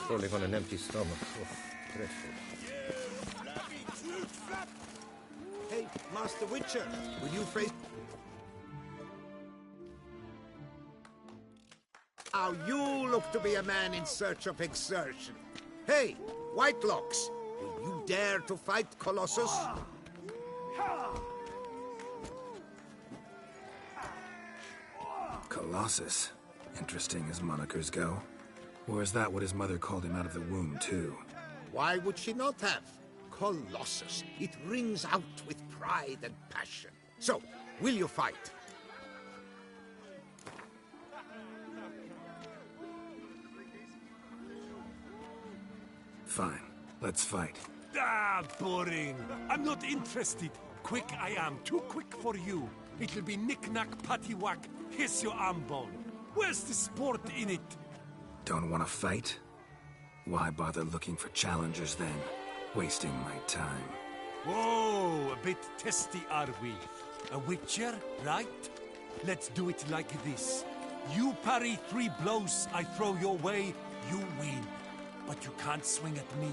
crawling on an empty stomach. Oh, dreadful. Hey, Master Witcher, will you face... Now you look to be a man in search of exertion. Hey, Whitelocks, will you dare to fight Colossus? Colossus. Interesting as monikers go. Or is that what his mother called him out of the womb, too? Why would she not have? Colossus. It rings out with pride and passion. So, will you fight? Fine. Let's fight. Ah, boring. I'm not interested. Quick I am. Too quick for you. It'll be knick-knack, paddywhack. Here's your arm bone. Where's the sport in it? Don't want to fight? Why bother looking for challengers then? Wasting my time. Whoa, a bit testy are we? A Witcher, right? Let's do it like this. You parry 3 blows I throw your way, you win. But you can't swing at me,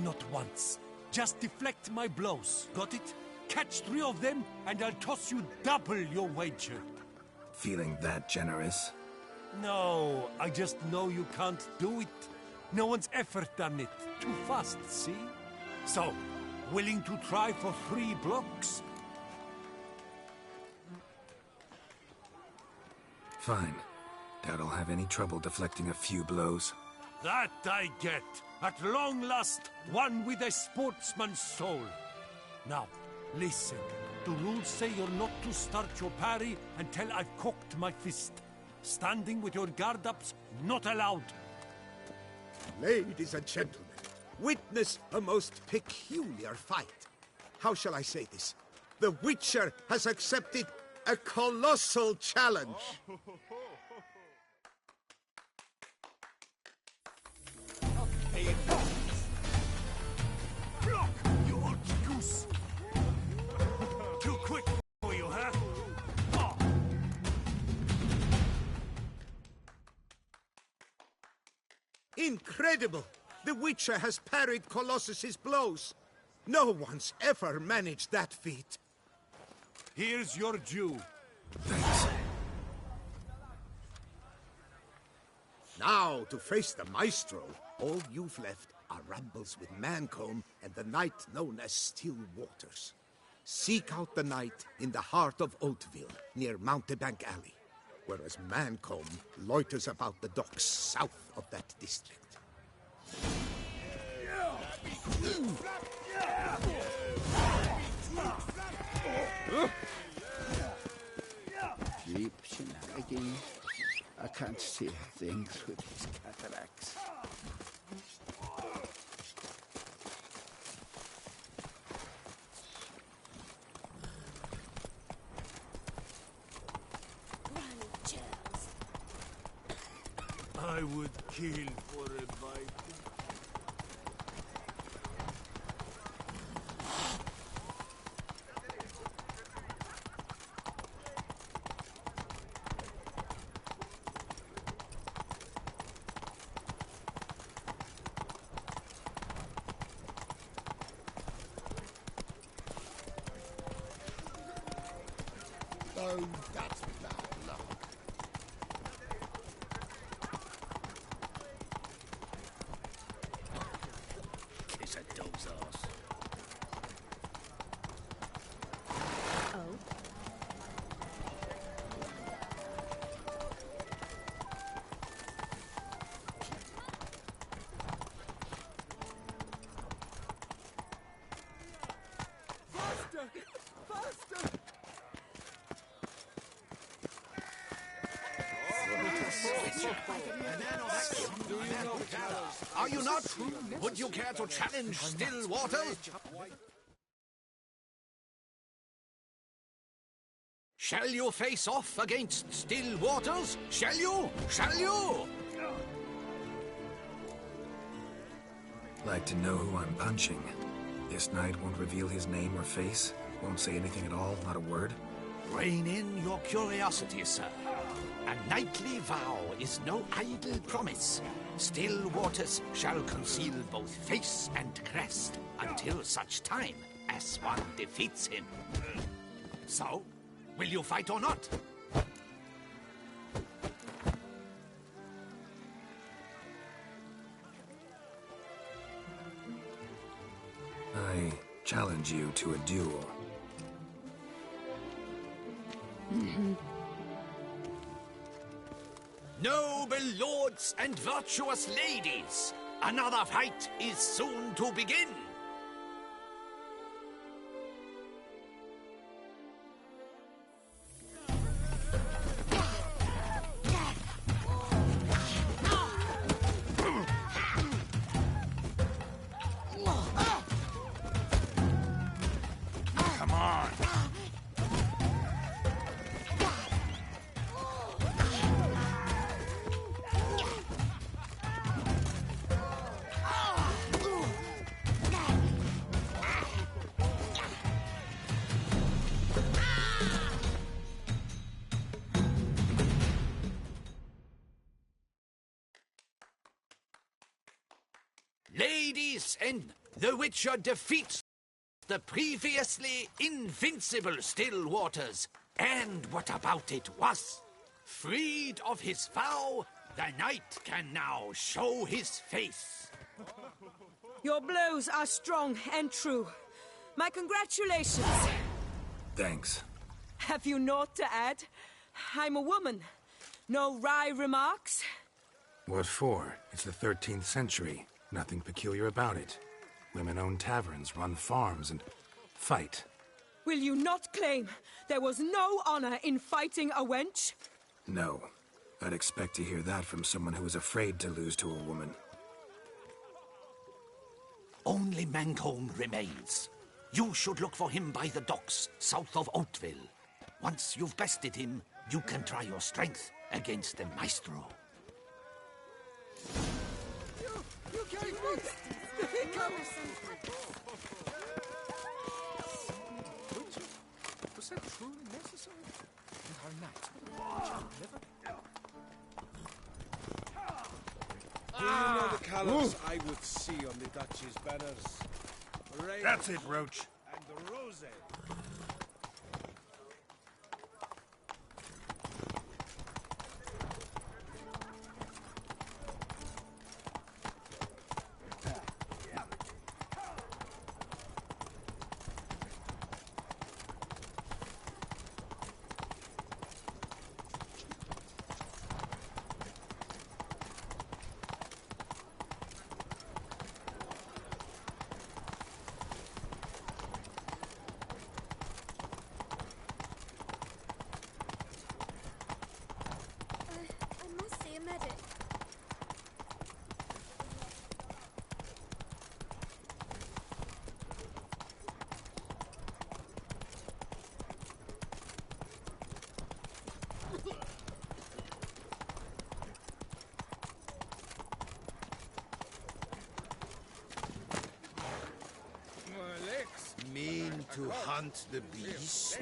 not once. Just deflect my blows, got it? Catch 3 of them, and I'll toss you double your wager. Feeling that generous? No, I just know you can't do it. No one's ever done it. Too fast, see? So, willing to try for 3 blocks? Fine. Doubt I'll have any trouble deflecting a few blows. That I get. At long last, one with a sportsman's soul. Now, listen. The rules say you're not to start your parry until I've cocked my fist. Standing with your guard-ups, not allowed. Ladies and gentlemen, witness a most peculiar fight. How shall I say this? The Witcher has accepted a colossal challenge. Block, you old goose! Too quick for you, huh? Oh. Incredible! The Witcher has parried Colossus's blows. No one's ever managed that feat. Here's your due. Thanks. Now, to face the Maestro, all you've left are rambles with Mancomb and the knight known as Still Waters. Seek out the knight in the heart of Oatville, near Mountebank Alley, whereas Mancomb loiters about the docks south of that district. Keep nagging. I can't see things with these cataracts. I would kill for a bite. Oh, that's bad luck. Kiss a dog's ass. Oh. Faster! Faster! Are you not? Would you care to challenge Still Waters? Shall you face off against Still Waters? Shall you? Shall you? Like to know who I'm punching. This knight won't reveal his name or face? Won't say anything at all, not a word? Rein in your curiosity, sir. A knightly vow is no idle promise. Still waters shall conceal both face and crest until such time as one defeats him. So, will you fight or not? I challenge you to a duel. Noble lords and virtuous ladies, another fight is soon to begin. Come on. Ladies, and the Witcher defeats the previously invincible still waters. And what about it was? Freed of his vow, the knight can now show his face. Your blows are strong and true. My congratulations. Thanks. Have you naught to add? I'm a woman. No wry remarks? What for? It's the 13th century. Nothing peculiar about it. Women own taverns, run farms, and fight. Will you not claim there was no honor in fighting a wench? No. I'd expect to hear that from someone who was afraid to lose to a woman. Only Mancomb remains. You should look for him by the docks south of Oatville. Once you've bested him, you can try your strength against the Maestro. Was that truly necessary? And our knights Do you know the colours I would see on the Duchy's banners? Rain That's it, Roach. and the rose. I must see a medic. mean to hunt the beast?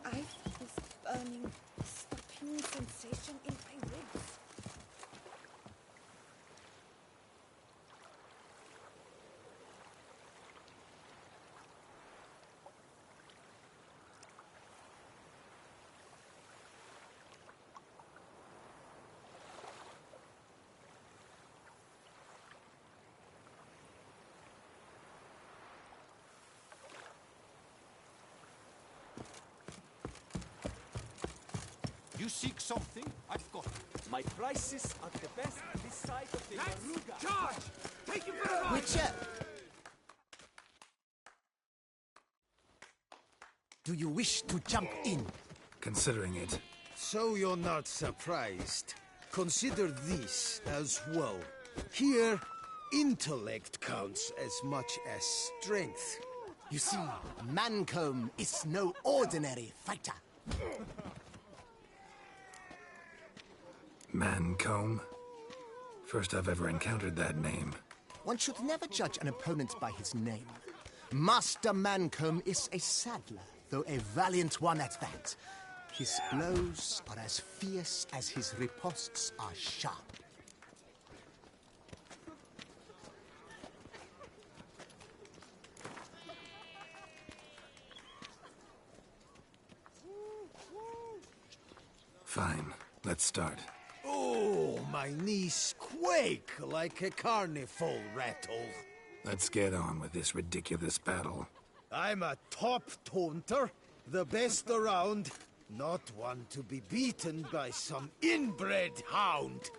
I feel this burning, stopping sensation in my ribs. You seek something? I've got it. My prices are the best this side of the Yaruga. Charge! Take him for a ride! Witcher! Do you wish to jump in? Considering it. So you're not surprised. Consider this as well. Here, intellect counts as much as strength. You see, Mancomb is no ordinary fighter. Mancomb? First I've ever encountered that name. One should never judge an opponent by his name. Master Mancomb is a saddler, though a valiant one at that. His blows are as fierce as his riposts are sharp. Fine, let's start. Oh, my knees quake like a carnival rattle. Let's get on with this ridiculous battle. I'm a top taunter, the best around, not one to be beaten by some inbred hound.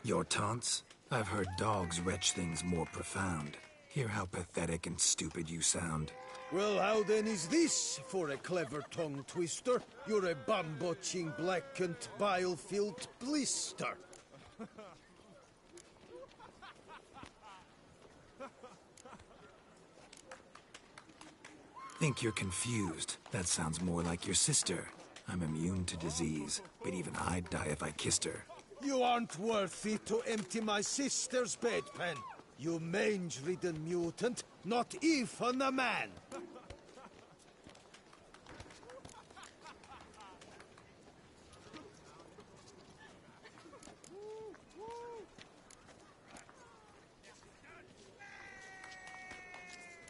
Your taunts? I've heard dogs retch things more profound. Hear how pathetic and stupid you sound. Well, how then is this for a clever tongue twister? You're a bum-botching, blackened, bile-filled blister. Think you're confused. That sounds more like your sister. I'm immune to disease, but even I'd die if I kissed her. You aren't worthy to empty my sister's bedpan. You mange-ridden mutant, not even a man.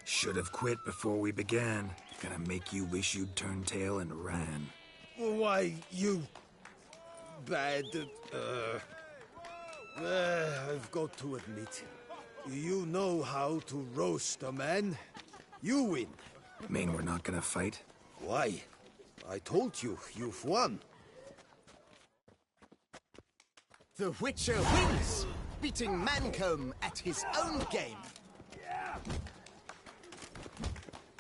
Should have quit before we began. Gonna make you wish you'd turned tail and ran. Why, you... bad... I've got to admit, you know how to roast a man. You win. Mean we're not gonna fight? Why? I told you, you've won. The Witcher wins, beating Mancomb at his own game.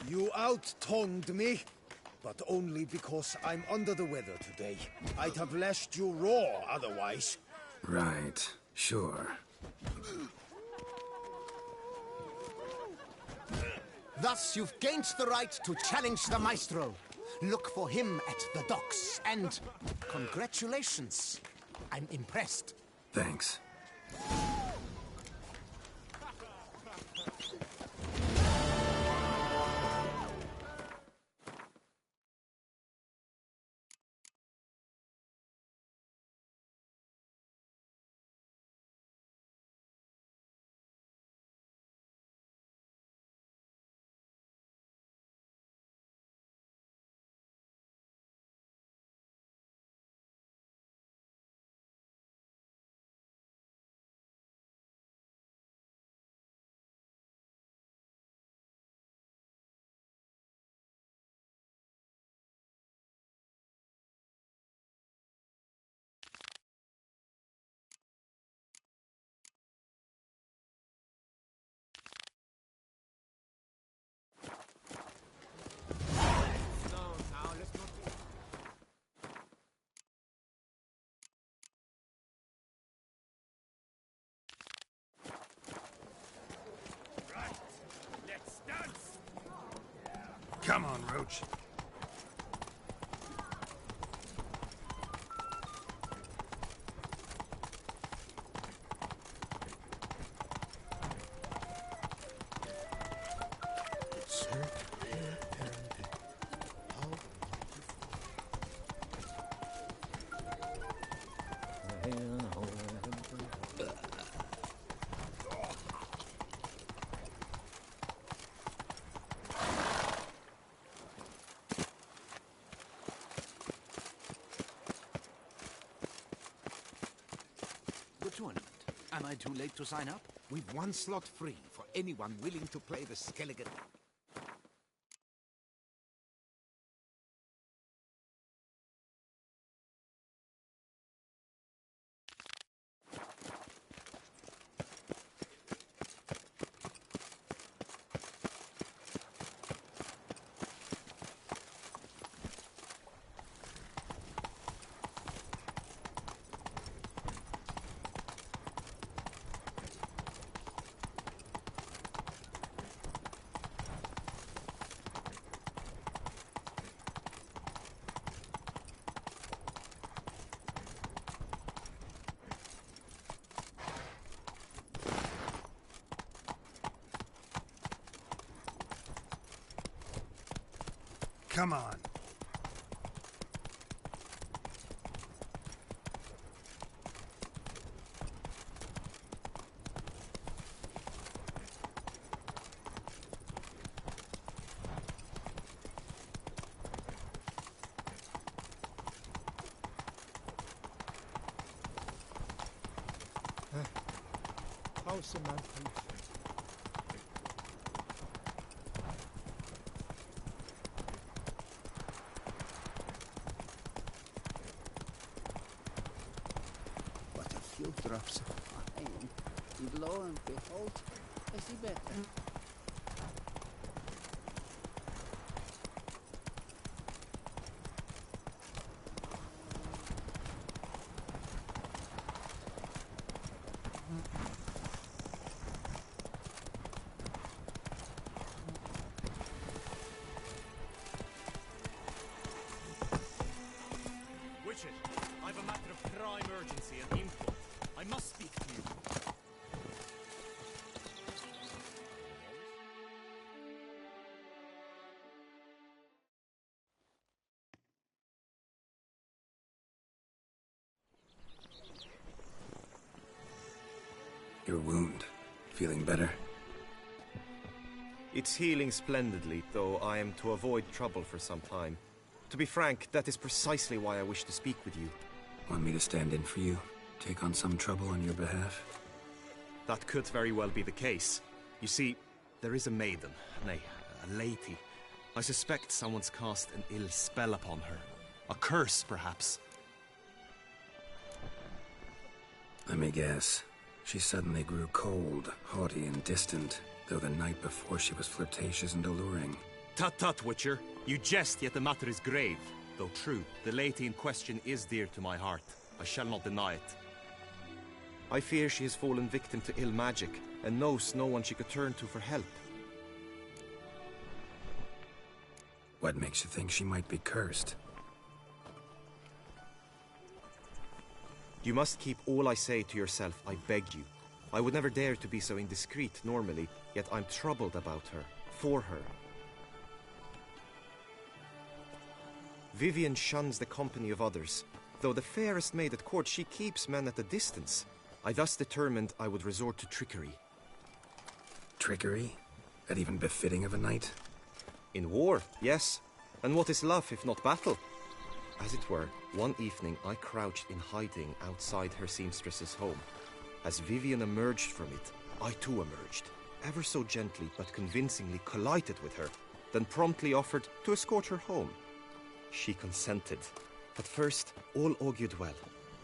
You out-tongued me, but only because I'm under the weather today. I'd have lashed you raw otherwise. Right, sure. Thus, you've gained the right to challenge the Maestro. Look for him at the docks, and congratulations. I'm impressed. Thanks. Come on, Roach. The tournament. Am I too late to sign up? We've one slot free for anyone willing to play the Skelligan. Come on. How's the man? But a few drops of wine, and lo and behold, I see better. Witcher, I've a matter of prime urgency and import. I must speak to you. Your wound. Feeling better? It's healing splendidly, though I am to avoid trouble for some time. To be frank, that is precisely why I wish to speak with you. Want me to stand in for you? Take on some trouble on your behalf? That could very well be the case. You see, there is a maiden, nay, a lady. I suspect someone's cast an ill spell upon her. A curse, perhaps. Let me guess. She suddenly grew cold, haughty and distant, though the night before she was flirtatious and alluring. Tut tut, Witcher. You jest, yet the matter is grave. Though true, the lady in question is dear to my heart. I shall not deny it. I fear she has fallen victim to ill magic, and knows no one she could turn to for help. What makes you think she might be cursed? You must keep all I say to yourself, I beg you. I would never dare to be so indiscreet normally, yet I'm troubled about her, for her. Vivian shuns the company of others. Though the fairest maid at court, she keeps men at a distance. I thus determined I would resort to trickery. Trickery? That even befitting of a knight? In war, yes. And what is love if not battle? As it were, one evening I crouched in hiding outside her seamstress's home. As Vivian emerged from it, I too emerged. Ever so gently but convincingly collided with her, then promptly offered to escort her home. She consented. At first, all augured well.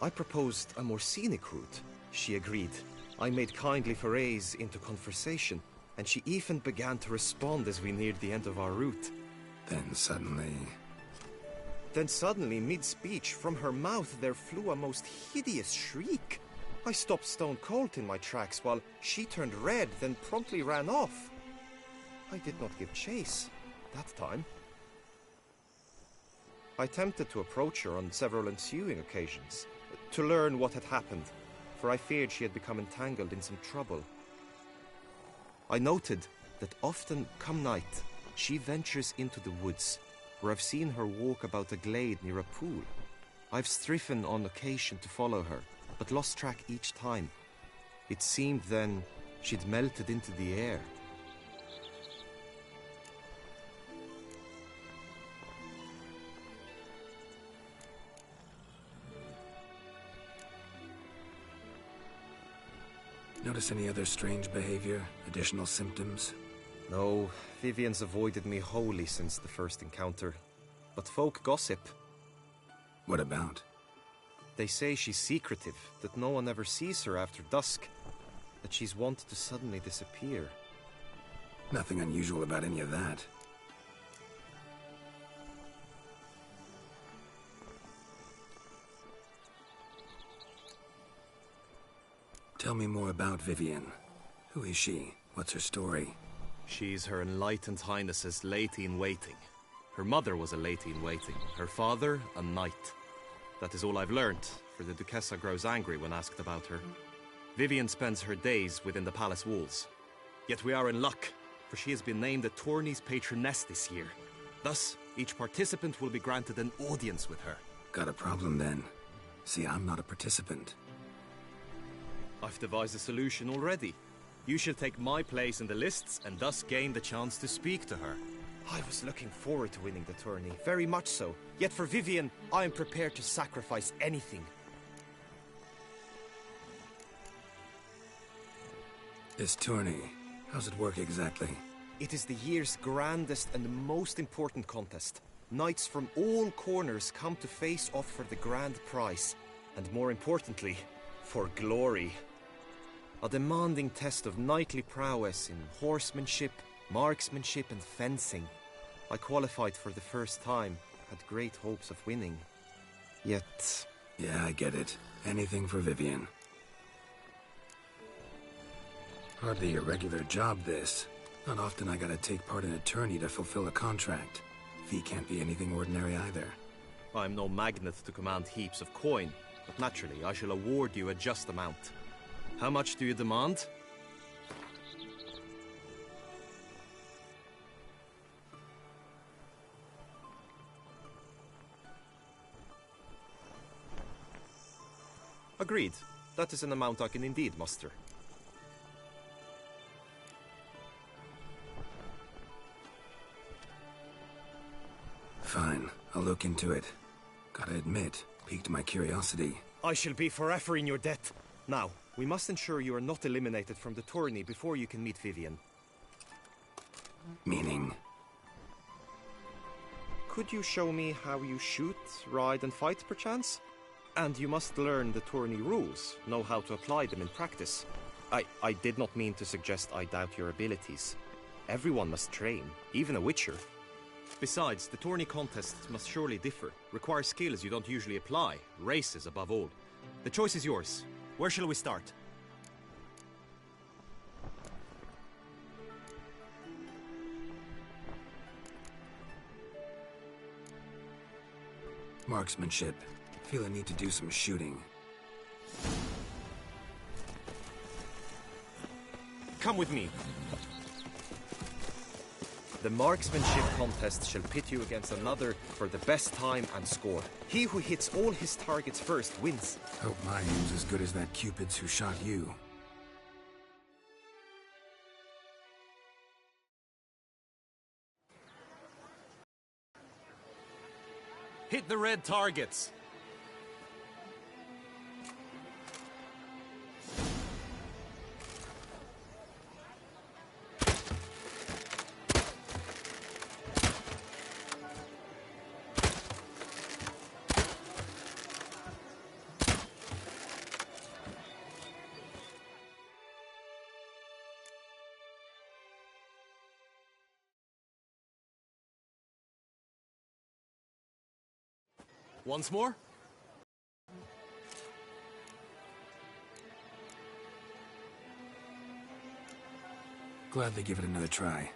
I proposed a more scenic route. She agreed. I made kindly forays into conversation, and she even began to respond as we neared the end of our route. Then suddenly, mid-speech, from her mouth there flew a most hideous shriek. I stopped stone cold in my tracks while she turned red, then promptly ran off. I did not give chase that time. I attempted to approach her on several ensuing occasions, to learn what had happened, for I feared she had become entangled in some trouble. I noted that often, come night, she ventures into the woods, where I've seen her walk about a glade near a pool. I've striven on occasion to follow her, but lost track each time. It seemed then she'd melted into the air. notice any other strange behavior? Additional symptoms? No, Vivian's avoided me wholly since the first encounter. But folk gossip. What about? They say she's secretive, that no one ever sees her after dusk, that she's wont to suddenly disappear. Nothing unusual about any of that. Tell me more about Vivian. Who is she? What's her story? She's Her Enlightened Highness's lady-in-waiting. Her mother was a lady-in-waiting, her father a knight. That is all I've learned, for the Duchessa grows angry when asked about her. Vivian spends her days within the palace walls. Yet we are in luck, for she has been named the tourney's patroness this year. Thus, each participant will be granted an audience with her. Got a problem then. See, I'm not a participant. I've devised a solution already. You shall take my place in the lists and thus gain the chance to speak to her. I was looking forward to winning the tourney, very much so. Yet for Vivian, I am prepared to sacrifice anything. This tourney, how's it work exactly? It is the year's grandest and most important contest. Knights from all corners come to face off for the grand prize. And more importantly, for glory. A demanding test of knightly prowess in horsemanship, marksmanship and fencing. I qualified for the first time, had great hopes of winning. Yet... Yeah, I get it. Anything for Vivian. Hardly a regular job, this. Not often I gotta take part in a tourney to fulfill a contract. Fee can't be anything ordinary either. I'm no magnet to command heaps of coin, but naturally I shall award you a just amount. How much do you demand? Agreed. That is an amount I can indeed muster. Fine, I'll look into it. Gotta admit, piqued my curiosity. I shall be forever in your debt. Now, we must ensure you are not eliminated from the tourney before you can meet Vivian. Meaning? Could you show me how you shoot, ride and fight, perchance? And you must learn the tourney rules, know how to apply them in practice. I did not mean to suggest I doubt your abilities. Everyone must train, even a witcher. Besides, the tourney contests must surely differ, require skills you don't usually apply, races above all. The choice is yours. Where shall we start? Marksmanship. Feel I need to do some shooting. Come with me. The marksmanship contest shall pit you against another for the best time and score. He who hits all his targets first wins. Hope my aim's as good as that Cupid's who shot you. Hit the red targets. Once more? Gladly give it another try.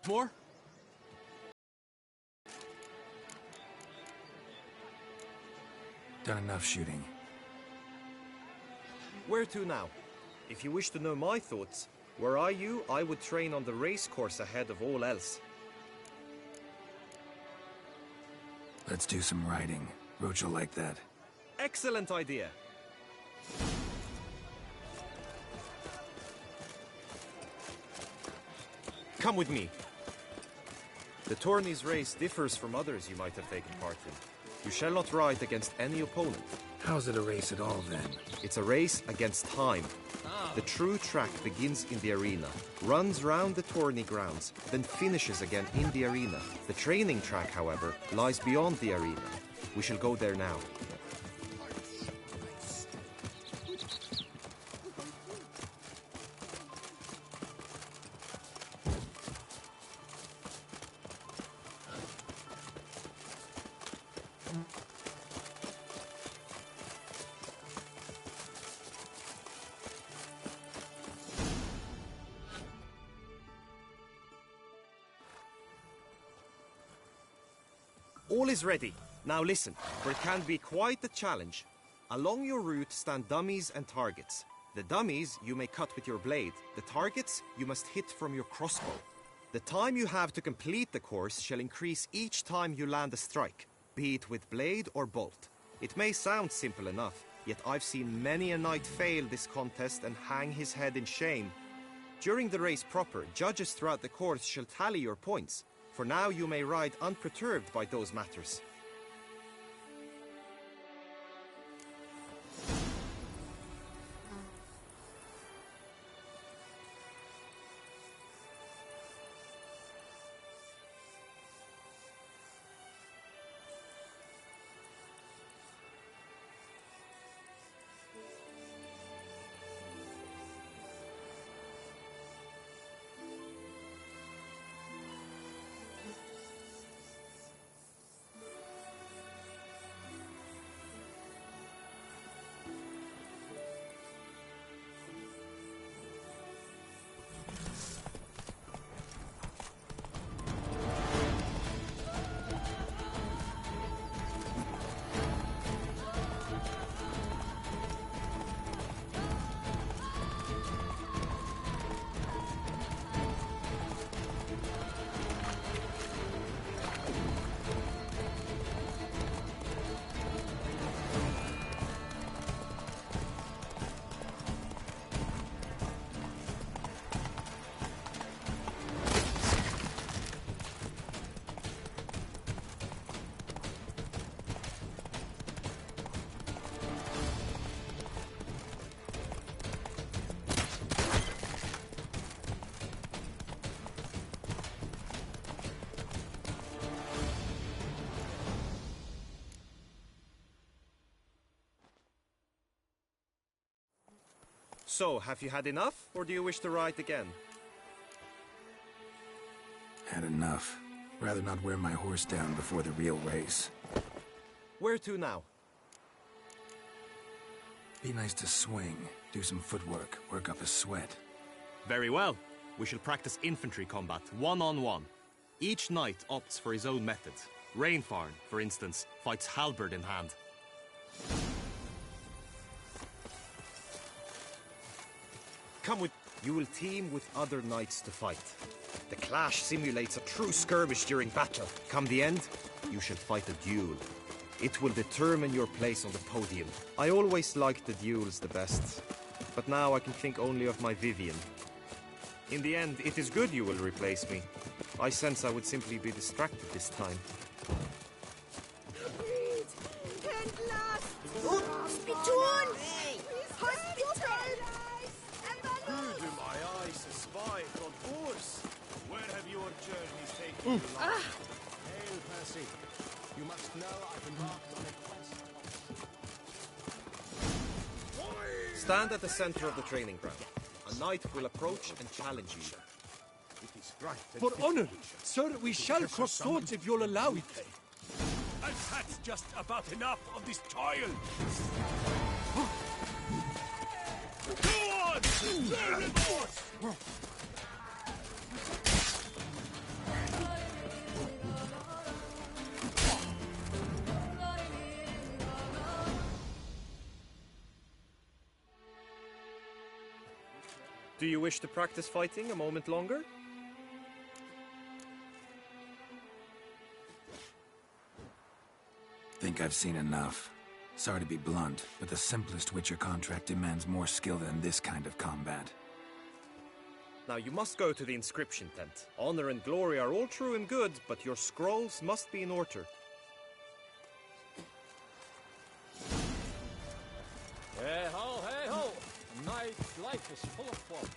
More? Done enough shooting. Where to now? If you wish to know my thoughts, were I you, I would train on the race course ahead of all else. Let's do some riding. Roach will like that. Excellent idea. Come with me. The tourney's race differs from others you might have taken part in. You shall not ride against any opponent. How's it a race at all, then? It's a race against time. The true track begins in the arena, runs round the tourney grounds, then finishes again in the arena. The training track, however, lies beyond the arena. We shall go there now. All is ready. Now listen, for it can be quite a challenge. Along your route stand dummies and targets. The dummies you may cut with your blade. The targets you must hit from your crossbow. The time you have to complete the course shall increase each time you land a strike, be it with blade or bolt. It may sound simple enough, yet I've seen many a knight fail this contest and hang his head in shame. During the race proper, judges throughout the course shall tally your points. For now you may ride unperturbed by those matters. So, have you had enough, or do you wish to ride again? Had enough. Rather not wear my horse down before the real race. Where to now? Be nice to swing, do some footwork, work up a sweat. Very well. We shall practice infantry combat, one-on-one. Each knight opts for his own method. Rainfarn, for instance, fights halberd in hand. Come with... You will team with other knights to fight. The clash simulates a true skirmish during battle. Come the end, you shall fight a duel. It will determine your place on the podium. I always liked the duels the best, but now I can think only of my Vivian. In the end, it is good you will replace me. I sense I would simply be distracted this time. Where have your journeys taken you? Hail, Percy. You must know I've embarked on a quest. Stand at the center of the training ground. A knight will approach and challenge you. It is right. For honor, sir, we shall cross swords if you'll allow it. And that's just about enough of this toil. Go on! Learn it more! Do you wish to practice fighting a moment longer? Think I've seen enough. Sorry to be blunt, but the simplest Witcher contract demands more skill than this kind of combat. Now you must go to the inscription tent. Honor and glory are all true and good, but your scrolls must be in order. Hey ho, hey ho! A knight's life is full of fun.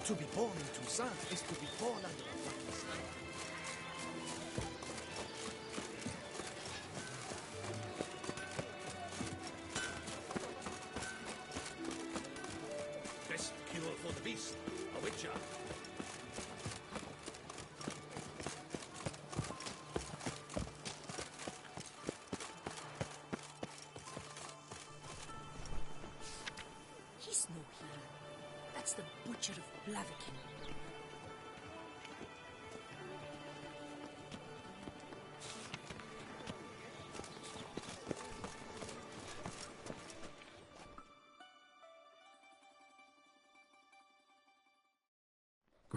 To be born in Toussaint is to be born under a fucking sun. Best cure for the beast, a witcher. He's no hero. That's the butcher of Blaviken.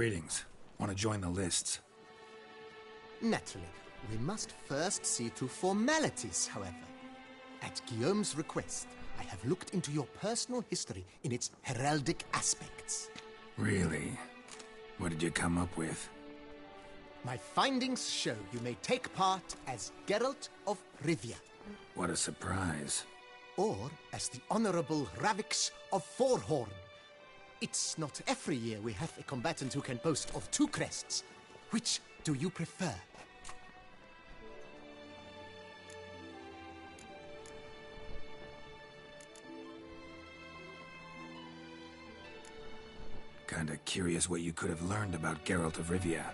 Greetings. Want to join the lists? Naturally. We must first see to formalities, however. At Guillaume's request, I have looked into your personal history in its heraldic aspects. Really? What did you come up with? My findings show you may take part as Geralt of Rivia. What a surprise. Or as the Honorable Ravix of Forhorn. It's not every year we have a combatant who can boast of 2 crests. Which do you prefer? Kinda curious what you could have learned about Geralt of Rivia.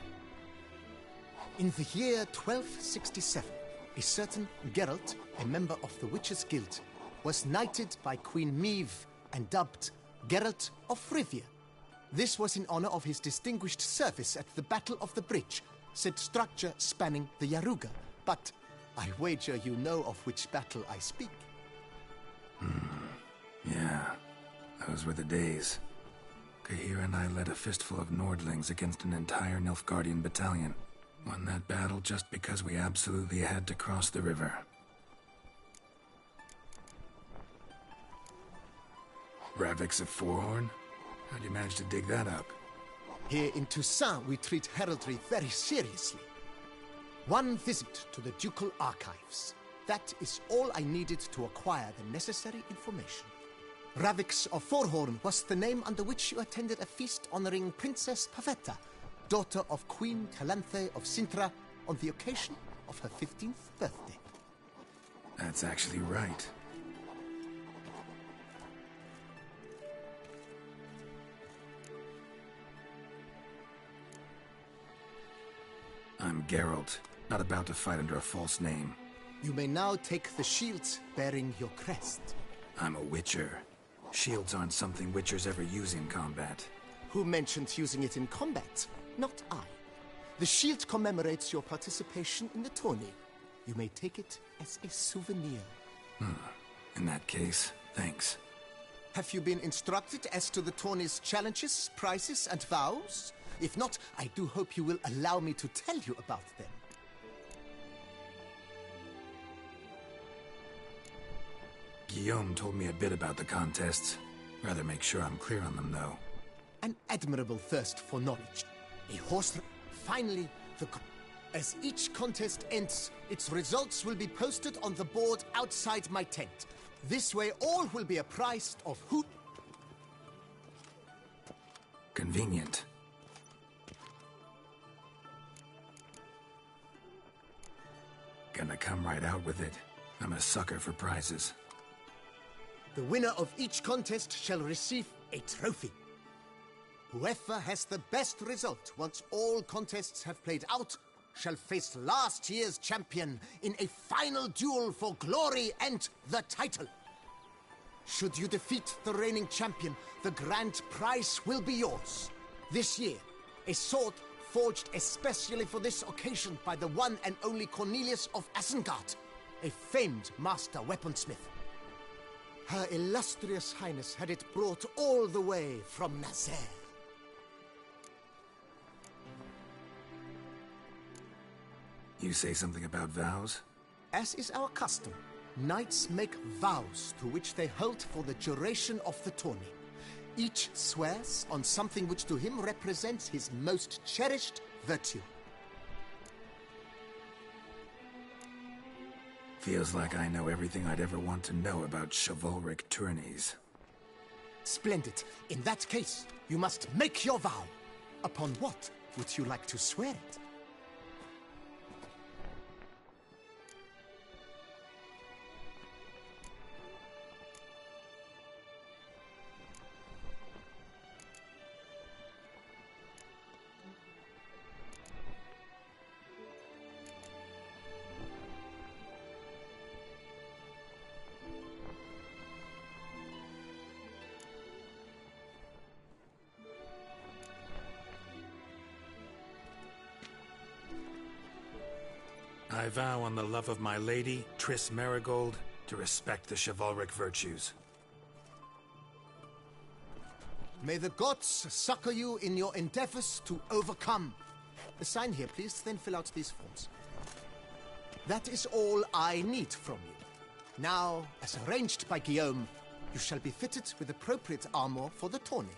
In the year 1267, a certain Geralt, a member of the Witches' Guild, was knighted by Queen Meve and dubbed Geralt of Rivia. This was in honor of his distinguished service at the Battle of the Bridge, said structure spanning the Yaruga. But I wager you know of which battle I speak. Yeah, those were the days. Kahir and I led a fistful of Nordlings against an entire Nilfgaardian battalion. Won that battle just because we absolutely had to cross the river. Ravix of Forhorn? How'd you manage to dig that up? Here in Toussaint, we treat heraldry very seriously. One visit to the Ducal Archives. That is all I needed to acquire the necessary information. Ravix of Forhorn was the name under which you attended a feast honoring Princess Pavetta, daughter of Queen Calanthe of Sintra, on the occasion of her 15th birthday. That's actually right. I'm Geralt, not about to fight under a false name. You may now take the shield bearing your crest. I'm a Witcher. Shields aren't something Witchers ever use in combat. Who mentioned using it in combat? Not I. The shield commemorates your participation in the tourney. You may take it as a souvenir. In that case, thanks. Have you been instructed as to the tourney's challenges, prizes, and vows? If not, I do hope you will allow me to tell you about them. Guillaume told me a bit about the contests. Rather make sure I'm clear on them, though. An admirable thirst for knowledge. A horse... Finally, as each contest ends, its results will be posted on the board outside my tent. This way, all will be apprised of who... Convenient. Gonna come right out with it. I'm a sucker for prizes. The winner of each contest shall receive a trophy. Whoever has the best result once all contests have played out shall face last year's champion in a final duel for glory and the title. Should you defeat the reigning champion, the grand prize will be yours. This year, a sword forged especially for this occasion by the one and only Cornelius of Isengard, a famed master weaponsmith. Her illustrious highness had it brought all the way from Nazaire. You say something about vows? As is our custom, knights make vows to which they hold for the duration of the tourney. Each swears on something which to him represents his most cherished virtue. Feels like I know everything I'd ever want to know about chivalric tourneys. Splendid. In that case, you must make your vow. Upon what would you like to swear it? I vow on the love of my lady, Triss Marigold, to respect the chivalric virtues. May the gods succor you in your endeavors to overcome. Sign here, please, then fill out these forms. That is all I need from you. Now, as arranged by Guillaume, you shall be fitted with appropriate armor for the tourney.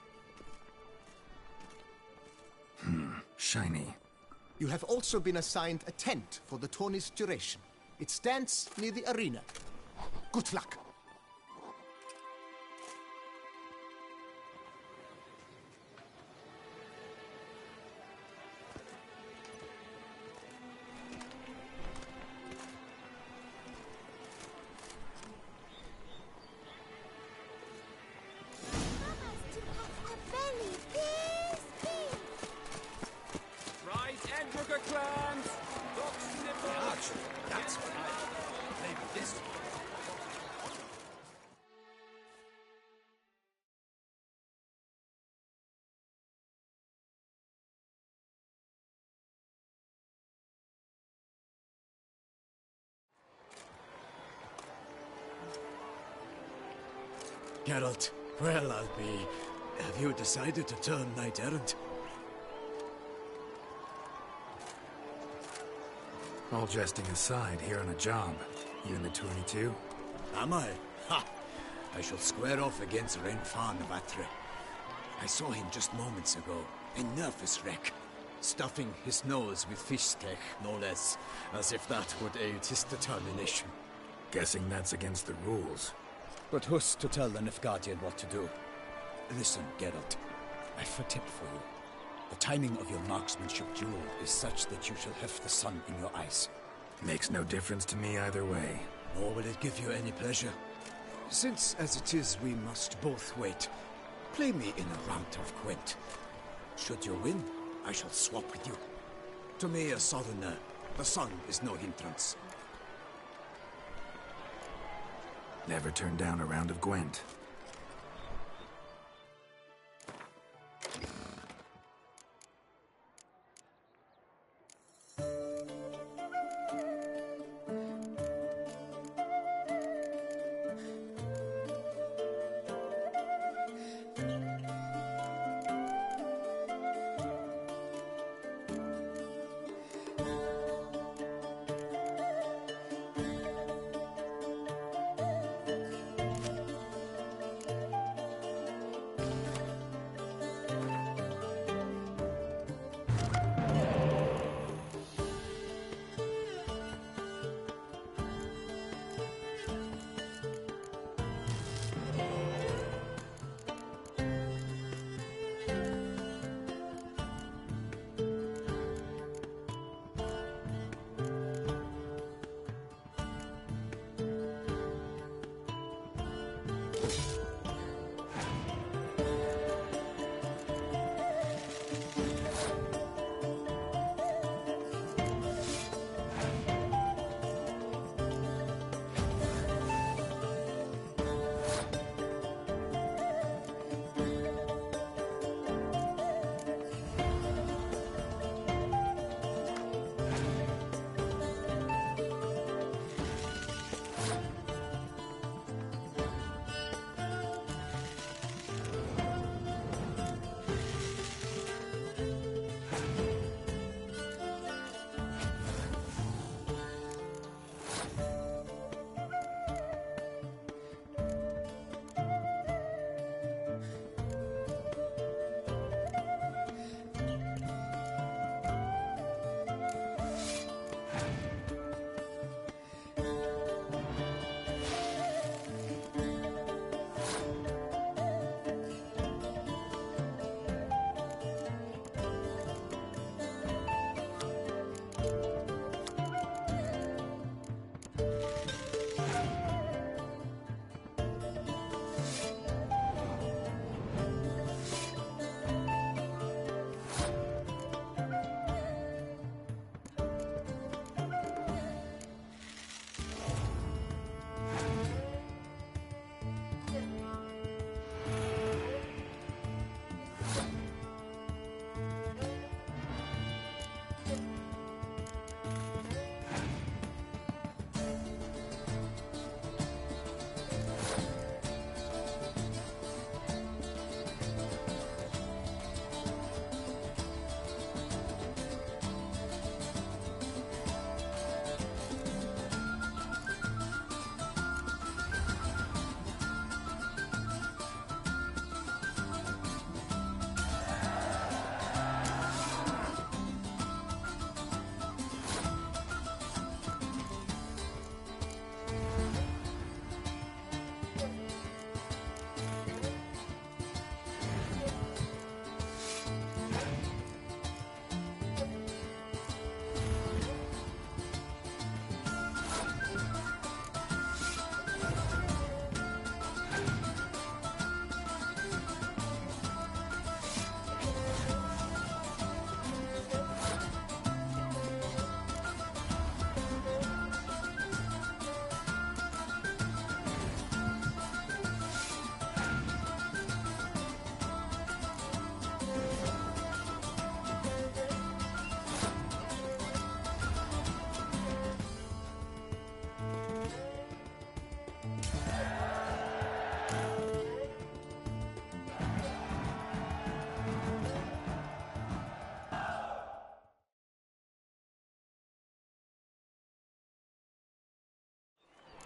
Shiny. You have also been assigned a tent for the tourney's duration. It stands near the arena. Good luck. Geralt, well, I'll be... Have you decided to turn knight-errant? All jesting aside, here on a job. You in the tourney too? Am I? Ha! I shall square off against Renfan of Atre. I saw him just moments ago. A nervous wreck. Stuffing his nose with fish steak, no less. As if that would aid his determination. Guessing that's against the rules. But who's to tell the Nilfgaardian what to do? Listen, Geralt. I've a tip for you. The timing of your marksmanship duel is such that you shall have the sun in your eyes. Makes no difference to me either way. Nor will it give you any pleasure. Since, as it is, we must both wait, play me in a round of Gwent. Should you win, I shall swap with you. To me, a southerner, the sun is no hindrance. Never turn down a round of Gwent.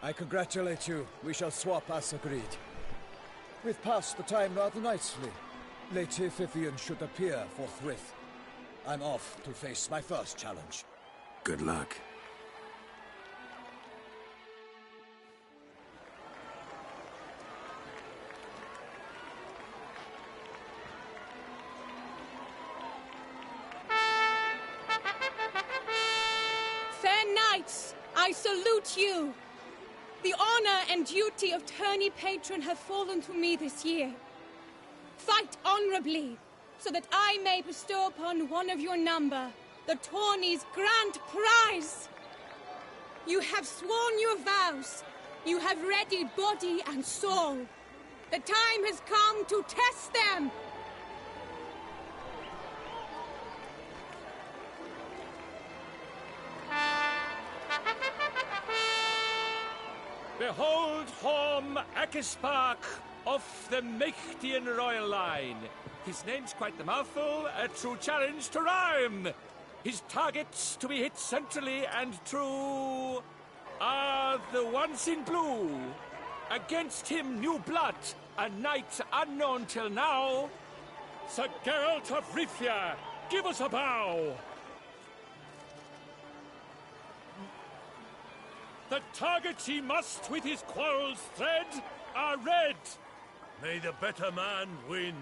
I congratulate you. We shall swap as agreed. We've passed the time rather nicely. Lady Vivian should appear forthwith. I'm off to face my first challenge. Good luck. Fair knights, I salute you. The honor and duty of tourney patron have fallen to me this year. Fight honorably, so that I may bestow upon one of your number the tourney's grand prize. You have sworn your vows. You have readied body and soul. The time has come to test them. Behold Horm Akispark of the Mechtian royal line. His name's quite the mouthful, a true challenge to rhyme. His targets to be hit centrally and true are the ones in blue. Against him new blood, a knight unknown till now. Sir Geralt of Rivia, give us a bow. The targets he must with his quarrels thread are red. May the better man win.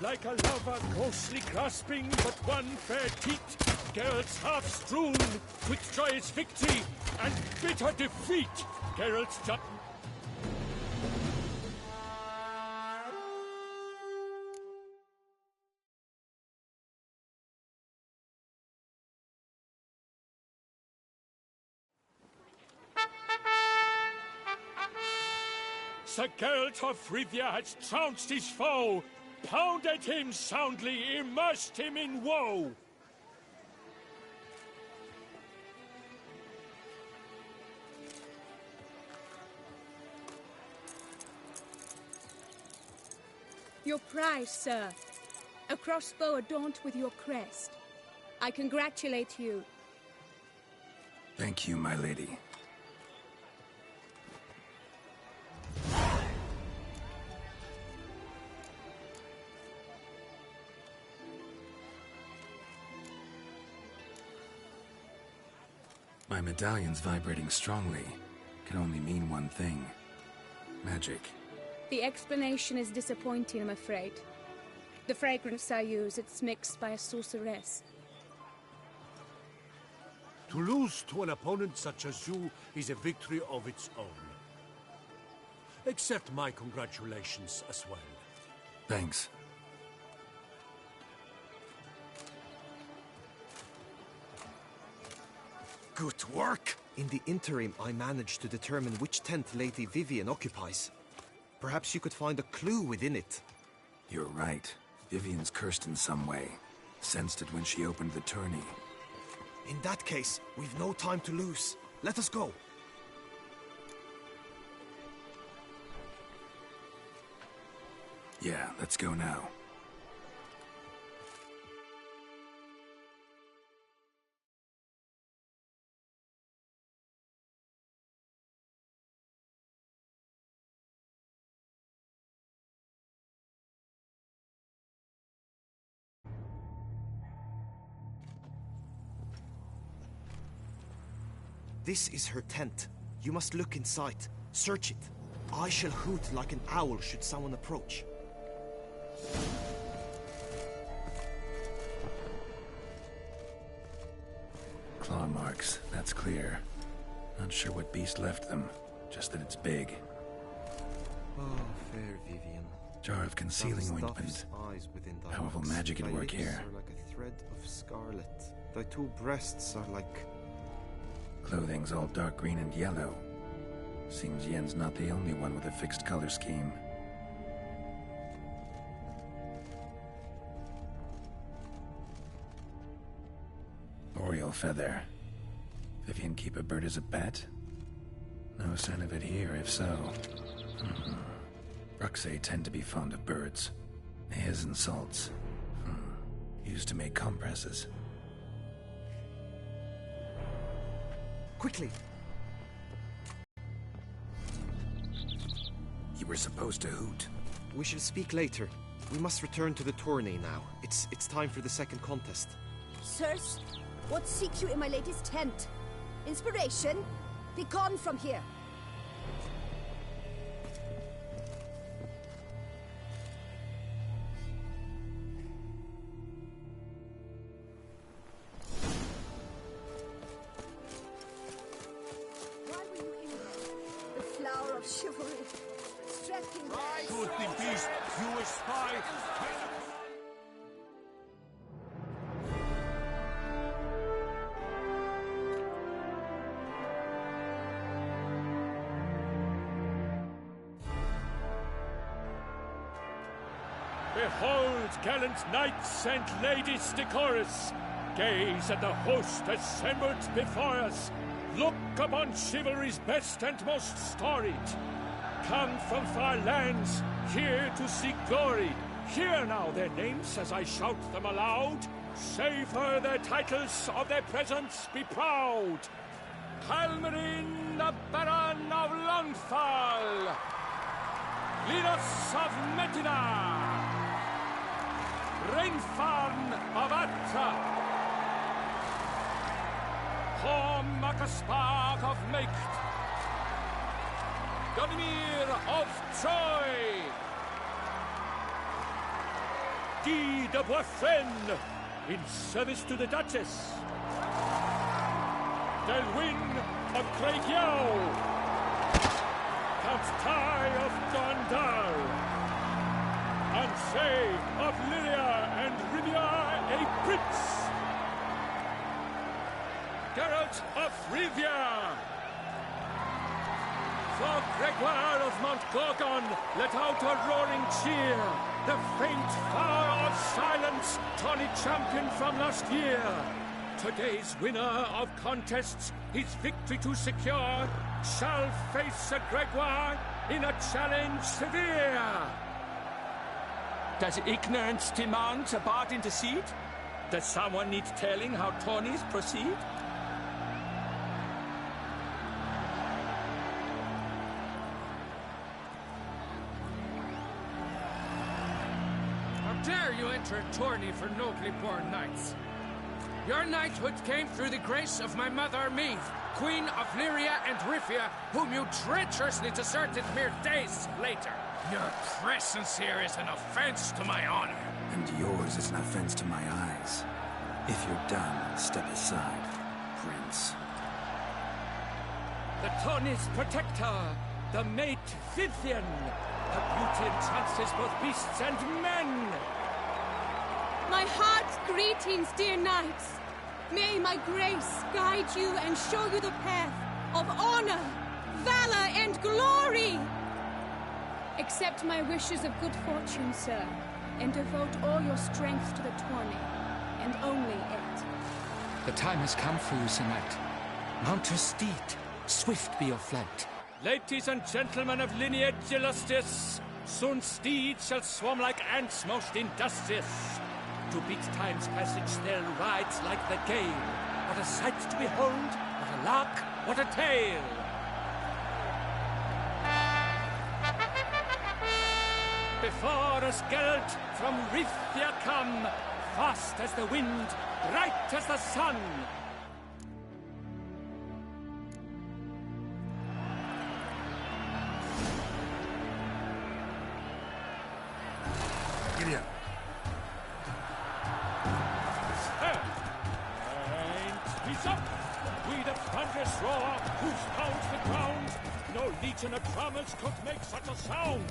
Like a lover closely grasping but one fair teat, Geralt's half strewn with joyous victory and bitter defeat. Geralt's Sir Geralt of Rivia has trounced his foe, pounded him soundly, immersed him in woe. Your prize, sir. A crossbow adorned with your crest. I congratulate you. Thank you, my lady. My medallion's vibrating strongly. Can only mean one thing. Magic. The explanation is disappointing, I'm afraid. The fragrance I use, it's mixed by a sorceress. To lose to an opponent such as you is a victory of its own. Accept my congratulations as well. Thanks. Good work! In the interim, I managed to determine which tent Lady Vivian occupies. Perhaps you could find a clue within it. You're right. Vivian's cursed in some way. Sensed it when she opened the tourney. In that case, we've no time to lose. Let us go. Yeah, let's go now. This is her tent. You must look inside. Search it. I shall hoot like an owl should someone approach. Claw marks, that's clear. Not sure what beast left them, just that it's big. Oh, fair Vivian. Jar of concealing ointment. Powerful magic at work here. Are like a thread of scarlet. Thy two breasts are like... Clothing's all dark green and yellow. Seems Yen's not the only one with a fixed color scheme. royal feather. Vivian keep a bird as a pet? No sign of it here, if so. Ruxay tend to be fond of birds. His and salts. Used to make compresses. Quickly! You were supposed to hoot. We shall speak later. We must return to the tourney now. It's time for the second contest. Sirs, what seeks you in my latest tent? Inspiration? Be gone from here. Why were you in there? The flower of chivalry. Striking Good the beast, you spy! Behold, gallant knights and ladies decorous! Gaze at the host assembled before us! Look upon chivalry's best and most storied! Come from far lands, here to seek glory! Hear now their names as I shout them aloud! Savor their titles, of their presence be proud! Halmarin, the Baron of Lonfall! Linus of Metina! Rainfarn of Atra! Horm Makaspark of Meikt! Godimir of Troy! Guy de Boisfren, in service to the Duchess! Delwyn of Craigiau! Count Tai of Gondar! Ansay of Lilia and Rivia a prince! Geralt of Rivia! For Gregoire of Mount Gorgon, let out a roaring cheer! The faint fire of silence, tawny champion from last year! Today's winner of contests, his victory to secure, shall face a Gregoire in a challenge severe! Does ignorance demand a bard intercede? Does someone need telling how tourneys proceed? How dare you enter a tourney for nobly born knights? Your knighthood came through the grace of my mother Meath, Queen of Lyria and Rifia, whom you treacherously deserted mere days later. Your presence here is an offense to my honor. And yours is an offense to my eyes. If you're done, step aside, Prince. The tourney's protector, the mate Vivian. Her beauty entrances both beasts and men. My heart's greetings, dear knights. May my grace guide you and show you the path of honor, valor, and glory. Accept my wishes of good fortune, sir, and devote all your strength to the tourney, and only it. The time has come for you, Sir Knight. Mount your steed. Swift be your flight. Ladies and gentlemen of lineage illustrious, soon steeds shall swarm like ants most industrious. To beat time's passage they'll ride like the gale. What a sight to behold, what a lark, what a tale! Before us Geralt from Rithia come, fast as the wind, bright as the sun. Giddy up. And he's up! We the thunderous roar, whose pounds the ground. No legion of drummers could make such a sound.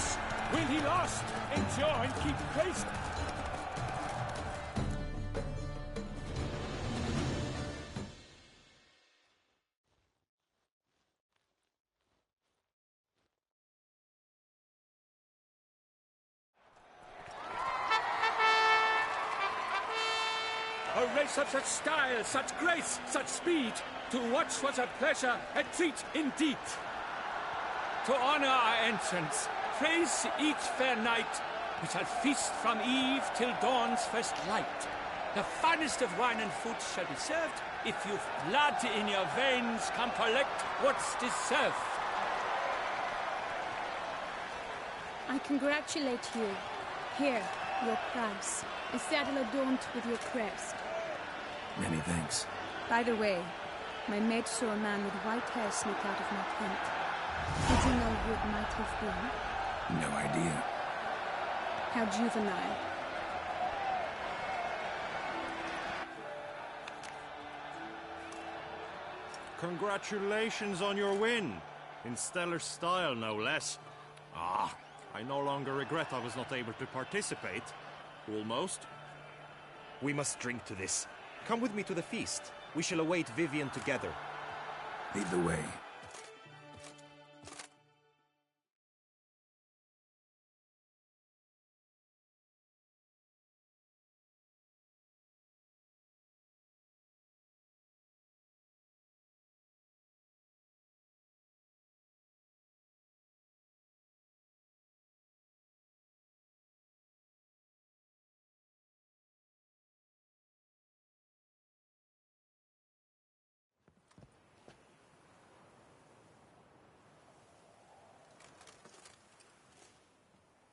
Alas, will he last endure and keep pace? A race of such style, such grace, such speed. To watch was a pleasure, a treat indeed. To honor our entrance, praise each fair night, we shall feast from eve till dawn's first light. The finest of wine and food shall be served. If you've blood in your veins, come collect what's deserved. I congratulate you. Here, your prize. A saddle adorned with your crest. Many thanks. By the way, my maid saw a man with white hair sneak out of my tent. Did you know who it might have been? No idea. How juvenile. Congratulations on your win. In stellar style, no less. I no longer regret I was not able to participate. Almost. We must drink to this. Come with me to the feast. We shall await Vivian together. Lead the way.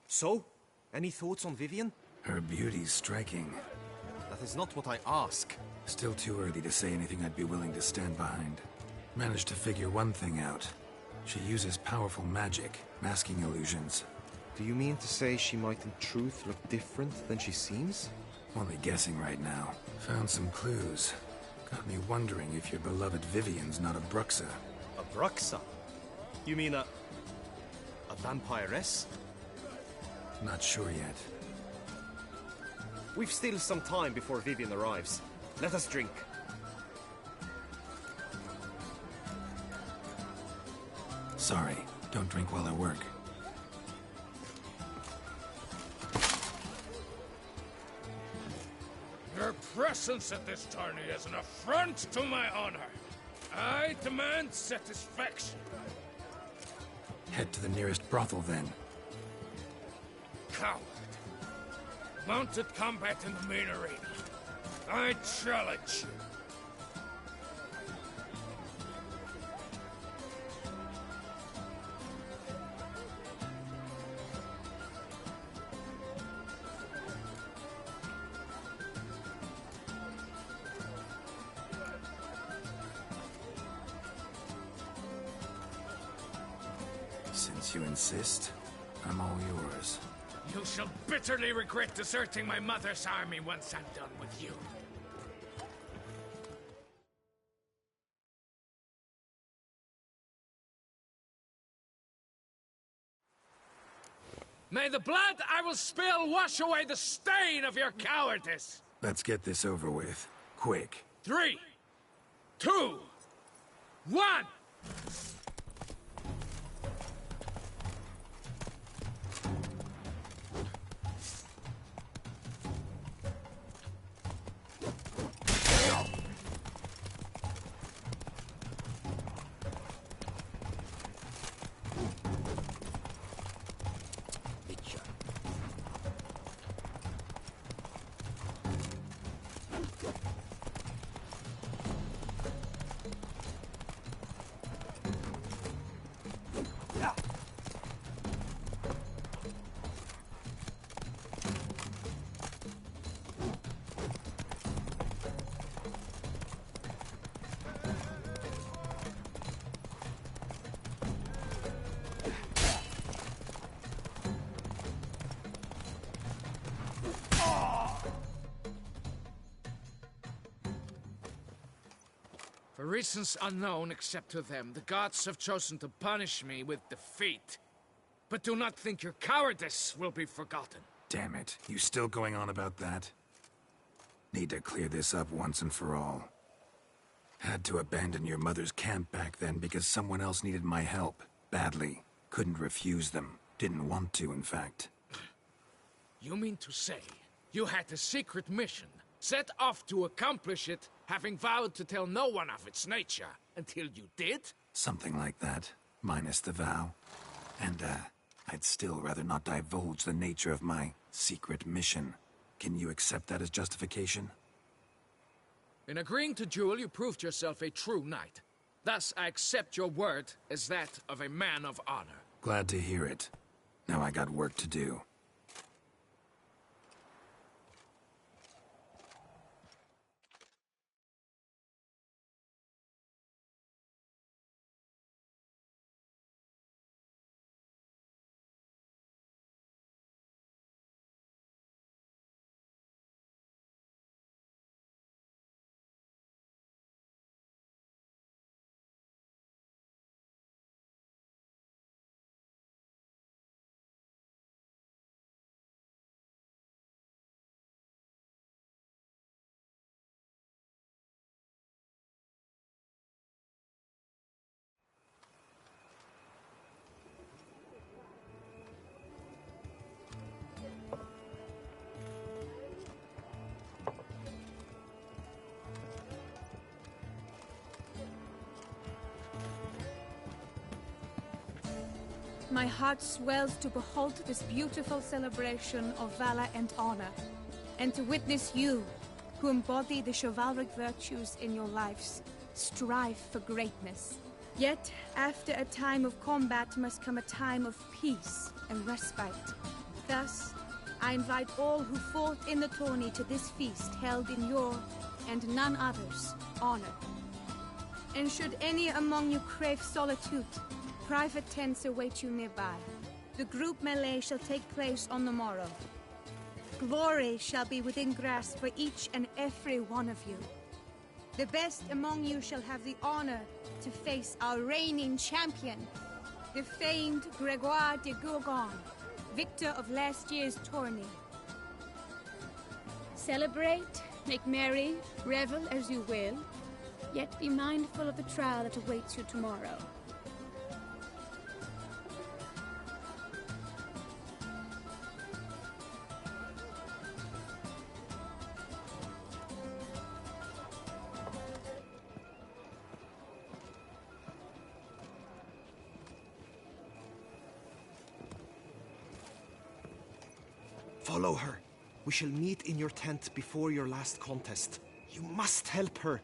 So, any thoughts on Vivian? Her beauty's striking. That is not what I ask. Still too early to say anything I'd be willing to stand behind. Managed to figure one thing out. She uses powerful magic, masking illusions. Do you mean to say she might in truth look different than she seems? Only guessing right now. Found some clues. Got me wondering if your beloved Vivian's not a Bruxa. A Bruxa? You mean a vampiress? Not sure yet. We've still some time before Vivian arrives. Let us drink. Sorry, don't drink while I work. Your presence at this tourney is an affront to my honor. I demand satisfaction. Head to the nearest brothel then. Coward. Mounted combat in the main arena. I challenge you. Since you insist, I'm all yours. You shall bitterly regret deserting my mother's army once I'm done with you. May the blood I will spill wash away the stain of your cowardice! Let's get this over with. Quick. 3, 2, 1! For reasons unknown except to them, the gods have chosen to punish me with defeat. but do not think your cowardice will be forgotten. Damn it, you still going on about that? Need to clear this up once and for all. Had to abandon your mother's camp back then because someone else needed my help. Badly. Couldn't refuse them. Didn't want to, in fact. You mean to say you had a secret mission, set off to accomplish it, having vowed to tell no one of its nature, until you did? Something like that, minus the vow. And, I'd still rather not divulge the nature of my secret mission. Can you accept that as justification? In agreeing to duel, you proved yourself a true knight. Thus, I accept your word as that of a man of honor. Glad to hear it. Now I got work to do. My heart swells to behold this beautiful celebration of valor and honor, and to witness you, who embody the chivalric virtues in your lives, strive for greatness. Yet, after a time of combat must come a time of peace and respite. Thus, I invite all who fought in the tourney to this feast held in your, and none other's, honor. And should any among you crave solitude, private tents await you nearby. The group melee shall take place on the morrow. Glory shall be within grasp for each and every one of you. The best among you shall have the honor to face our reigning champion, the famed Gregoire de Gourgon, victor of last year's tourney. Celebrate, make merry, revel as you will, yet be mindful of the trial that awaits you tomorrow. Follow her. We shall meet in your tent before your last contest. You must help her.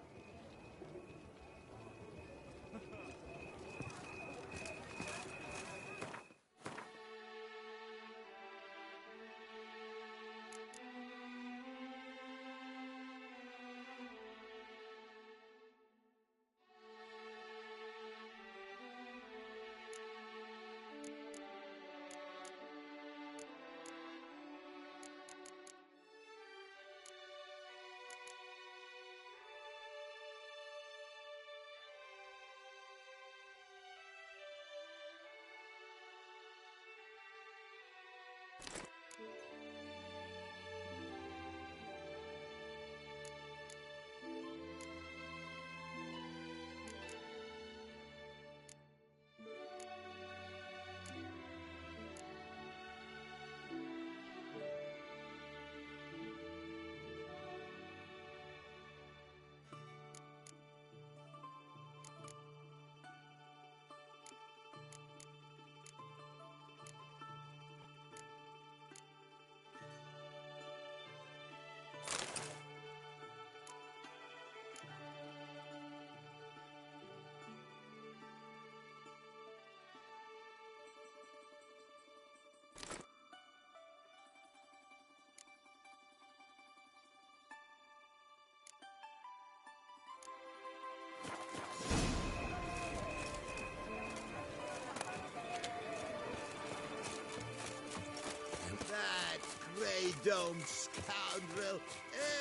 Grey-domed scoundrel,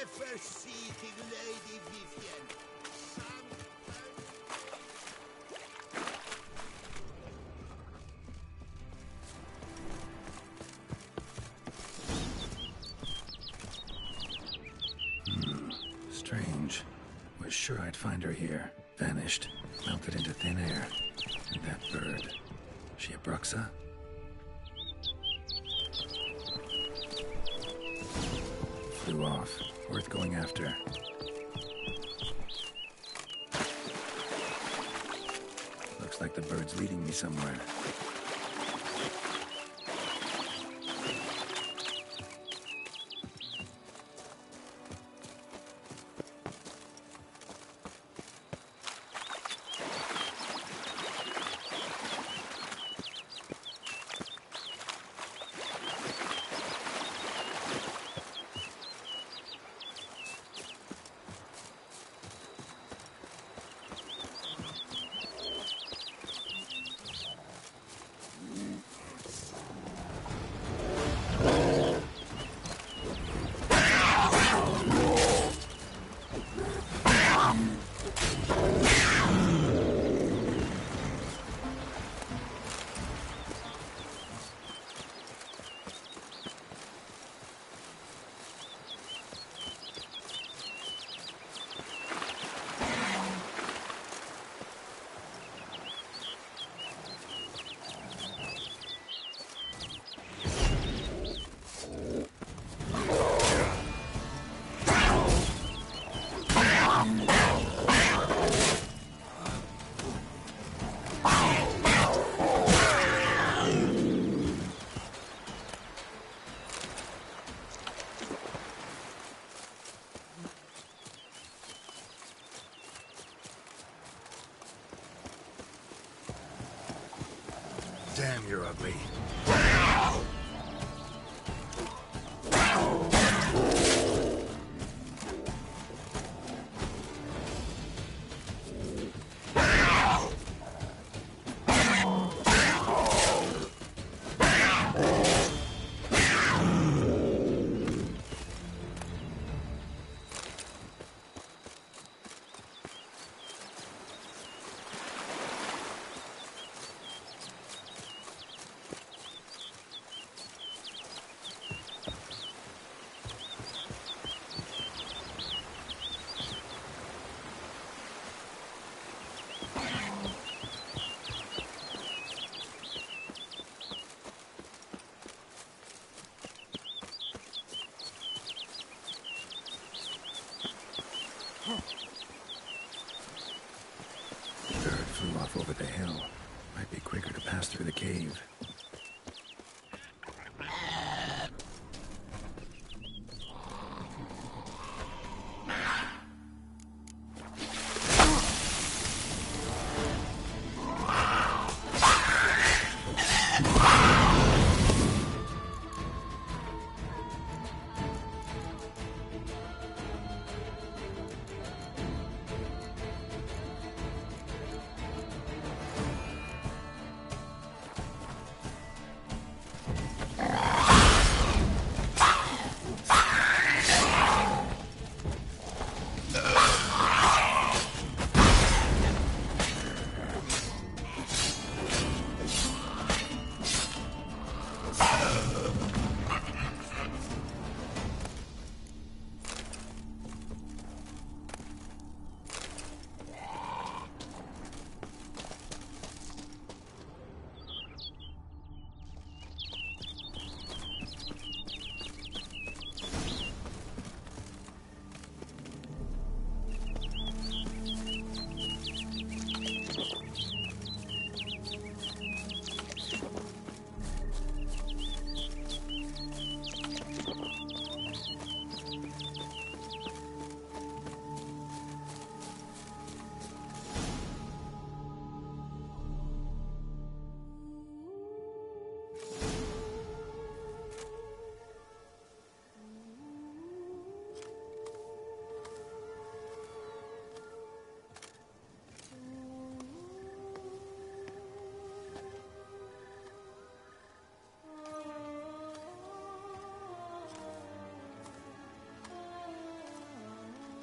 ever-seeking Lady Vivian. sure I'd find her here. Vanished, melted into thin air. And that bird. She a Bruxa? Flew off. Worth going after. Looks like the bird's leading me somewhere. Damn, you're ugly. Bird flew off over the hill. Might be quicker to pass through the cave.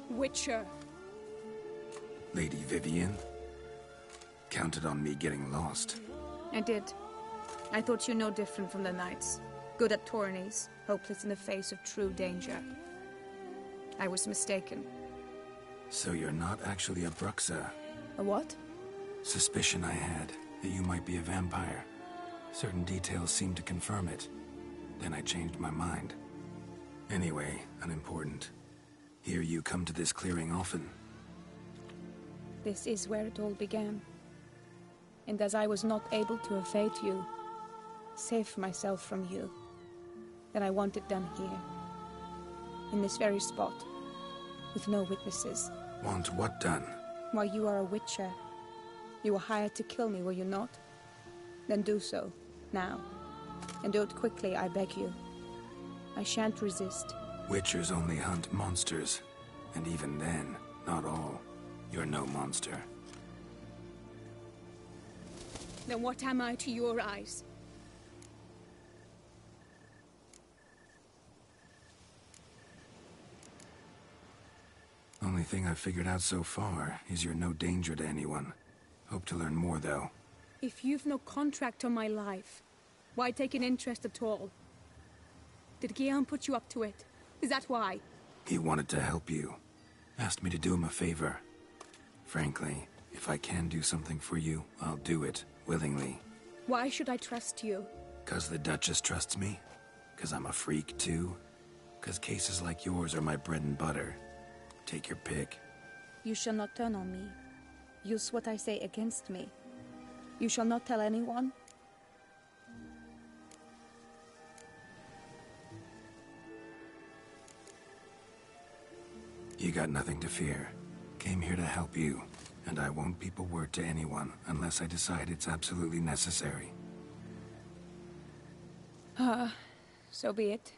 Witcher. Lady Vivian? Counted on me getting lost. I did. I thought you no different from the knights. Good at tourneys, hopeless in the face of true danger. I was mistaken. So you're not actually a Bruxa. A what? Suspicion I had, that you might be a vampire. Certain details seemed to confirm it. Then I changed my mind. Anyway, unimportant. Hear you come to this clearing often. This is where it all began. And as I was not able to evade you, save myself from you, then I want it done here. In this very spot. With no witnesses. Want what done? Why, you are a witcher. You were hired to kill me, were you not? Then do so, now. And do it quickly, I beg you. I shan't resist. Witchers only hunt monsters. And even then, not all. You're no monster. Then what am I to your eyes? Only thing I've figured out so far is you're no danger to anyone. Hope to learn more, though. If you've no contract on my life, why take an interest at all? Did Guillaume put you up to it? Is that why? He wanted to help you. Asked me to do him a favor. Frankly, if I can do something for you, I'll do it, willingly. Why should I trust you? 'Cause the Duchess trusts me? 'Cause I'm a freak, too? 'Cause cases like yours are my bread and butter? Take your pick. You shall not turn on me. Use what I say against me. You shall not tell anyone? You got nothing to fear. Came here to help you, and I won't peep a word to anyone unless I decide it's absolutely necessary. So be it.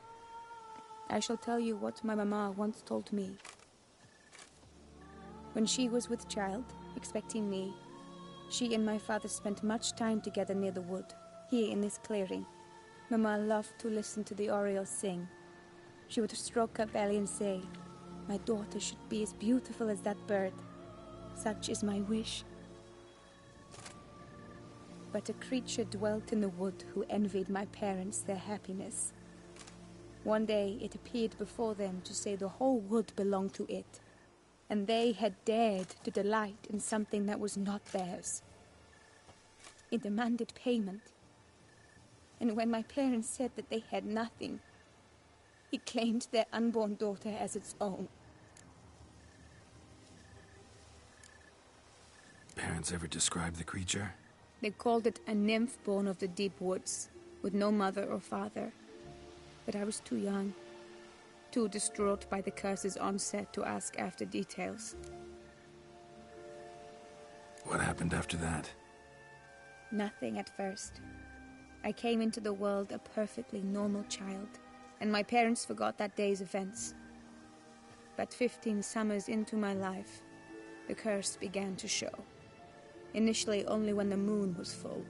I shall tell you what my mama once told me. When she was with child, expecting me, she and my father spent much time together near the wood, here in this clearing. Mama loved to listen to the orioles sing. She would stroke her belly and say, "My daughter should be as beautiful as that bird. Such is my wish." But a creature dwelt in the wood who envied my parents their happiness. One day it appeared before them to say the whole wood belonged to it, and they had dared to delight in something that was not theirs. It demanded payment. And when my parents said that they had nothing, it claimed their unborn daughter as its own. Parents ever describe the creature? They called it a nymph born of the deep woods, with no mother or father. But I was too young, too distraught by the curse's onset to ask after details. What happened after that? Nothing at first. I came into the world a perfectly normal child, and my parents forgot that day's events. But 15 summers into my life, the curse began to show. Initially only when the moon was full,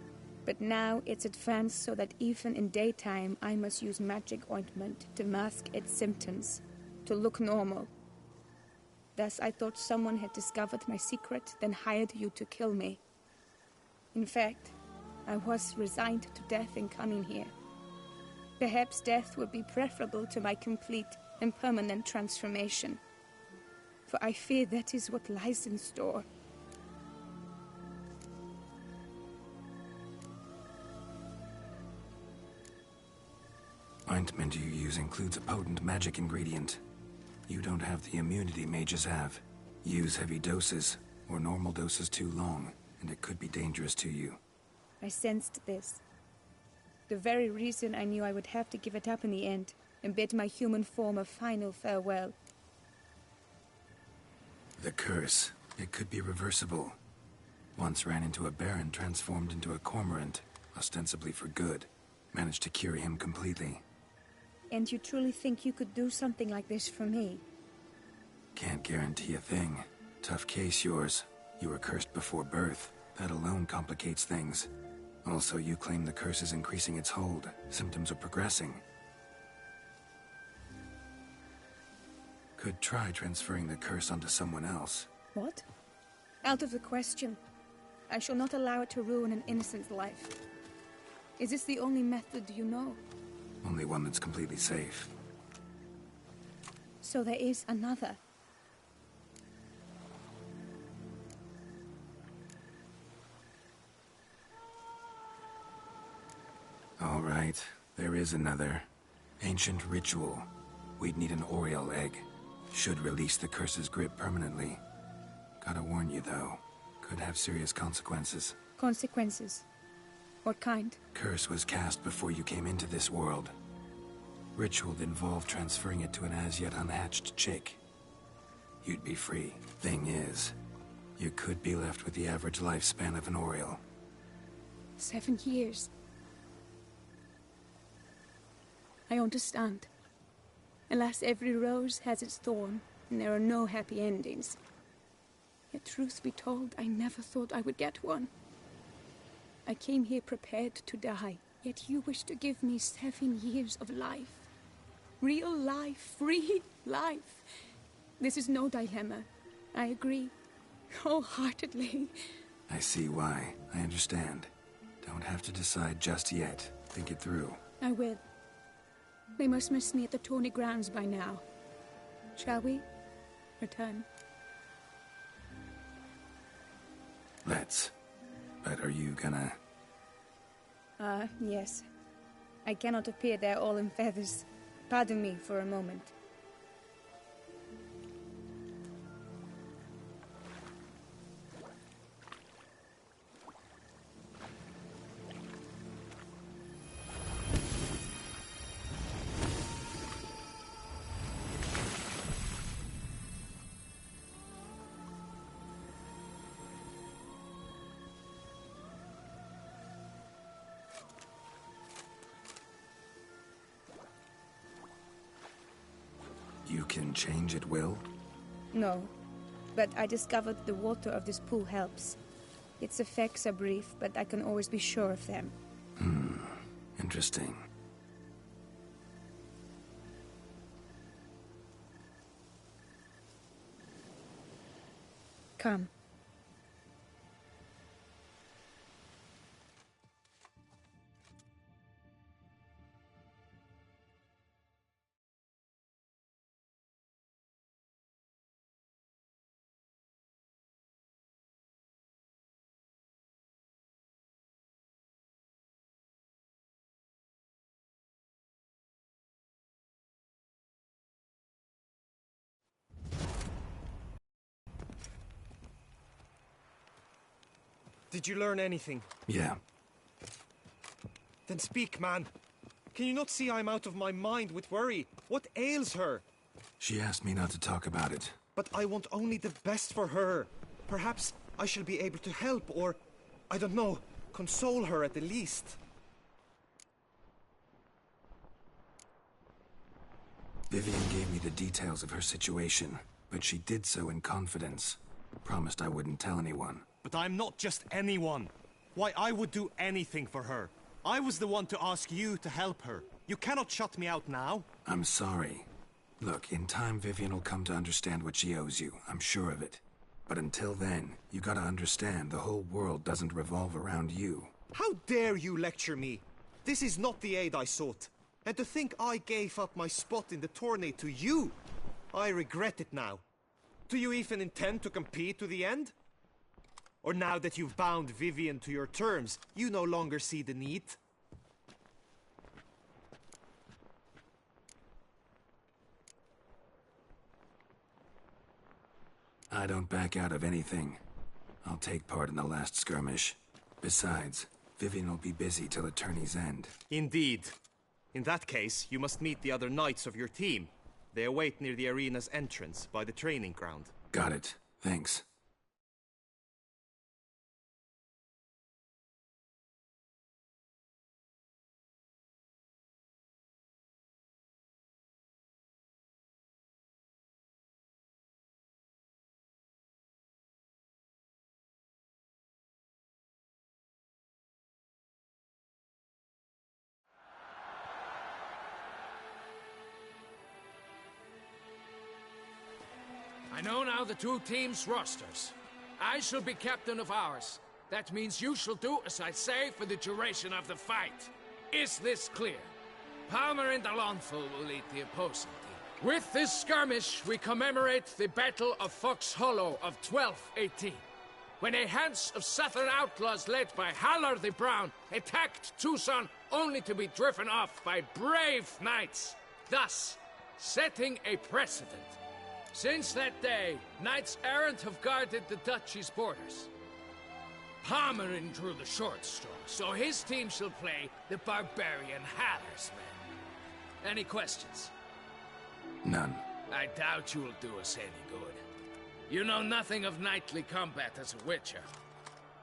but now it's advanced so that even in daytime I must use magic ointment to mask its symptoms, to look normal. Thus I thought someone had discovered my secret, then hired you to kill me. In fact, I was resigned to death in coming here. Perhaps death would be preferable to my complete and permanent transformation, for I fear that is what lies in store. Ointment you use includes a potent magic ingredient. You don't have the immunity mages have. Use heavy doses, or normal doses too long, and it could be dangerous to you. I sensed this. The very reason I knew I would have to give it up in the end, and bid my human form a final farewell. The curse, it could be reversible. Once ran into a baron transformed into a cormorant, ostensibly for good. Managed to cure him completely. And you truly think you could do something like this for me? Can't guarantee a thing. Tough case, yours. You were cursed before birth. That alone complicates things. Also, you claim the curse is increasing its hold. Symptoms are progressing. Could try transferring the curse onto someone else. What? Out of the question. I shall not allow it to ruin an innocent's life. Is this the only method you know? Only one that's completely safe. So there is another. right. There is another. Ancient ritual. We'd need an Oriole egg. Should release the curse's grip permanently. Gotta warn you, though. Could have serious consequences. Consequences? What kind? Curse was cast before you came into this world. Ritual involved transferring it to an as-yet unhatched chick. You'd be free. Thing is, you could be left with the average lifespan of an Oriole. 7 years. I understand. Alas, every rose has its thorn, and there are no happy endings. Yet truth be told, I never thought I would get one. I came here prepared to die, yet you wish to give me 7 years of life. Real life, free life. This is no dilemma. I agree. Wholeheartedly. I see why. I understand. Don't have to decide just yet. Think it through. I will. They must miss me at the tourney grounds by now. Shall we return? Let's. But are you gonna... Yes. I cannot appear there all in feathers. Pardon me for a moment. You can change at will? No, but I discovered the water of this pool helps. Its effects are brief, but I can always be sure of them. Interesting. Come. Did you learn anything? Yeah. Then speak, man. Can you not see I'm out of my mind with worry? What ails her? She asked me not to talk about it. But I want only the best for her. Perhaps I shall be able to help, or, I don't know, console her at the least. Vivian gave me the details of her situation, but she did so in confidence. Promised I wouldn't tell anyone. But I'm not just anyone. Why, I would do anything for her. I was the one to ask you to help her. You cannot shut me out now. I'm sorry. Look, in time Vivian will come to understand what she owes you. I'm sure of it. But until then, you gotta understand the whole world doesn't revolve around you. How dare you lecture me? This is not the aid I sought. And to think I gave up my spot in the tourney to you. I regret it now. Do you even intend to compete to the end? Or now that you've bound Vivian to your terms, you no longer see the need? I don't back out of anything. I'll take part in the last skirmish. Besides, Vivian will be busy till the tourney's end. Indeed. In that case, you must meet the other knights of your team. They await near the arena's entrance, by the training ground. Got it. Thanks. I know now the two teams' rosters. I shall be captain of ours. That means you shall do as I say for the duration of the fight. Is this clear? Palmer and Alonso will lead the opposing team. With this skirmish, we commemorate the Battle of Fox Hollow of 1218, when a Hans of Southern outlaws led by Haller the Brown attacked Tucson only to be driven off by brave knights, thus setting a precedent. Since that day, knights errant have guarded the duchy's borders. Palmerin drew the short straw, so his team shall play the barbarian Hatter's men. Any questions? None. I doubt you will do us any good. You know nothing of knightly combat as a witcher.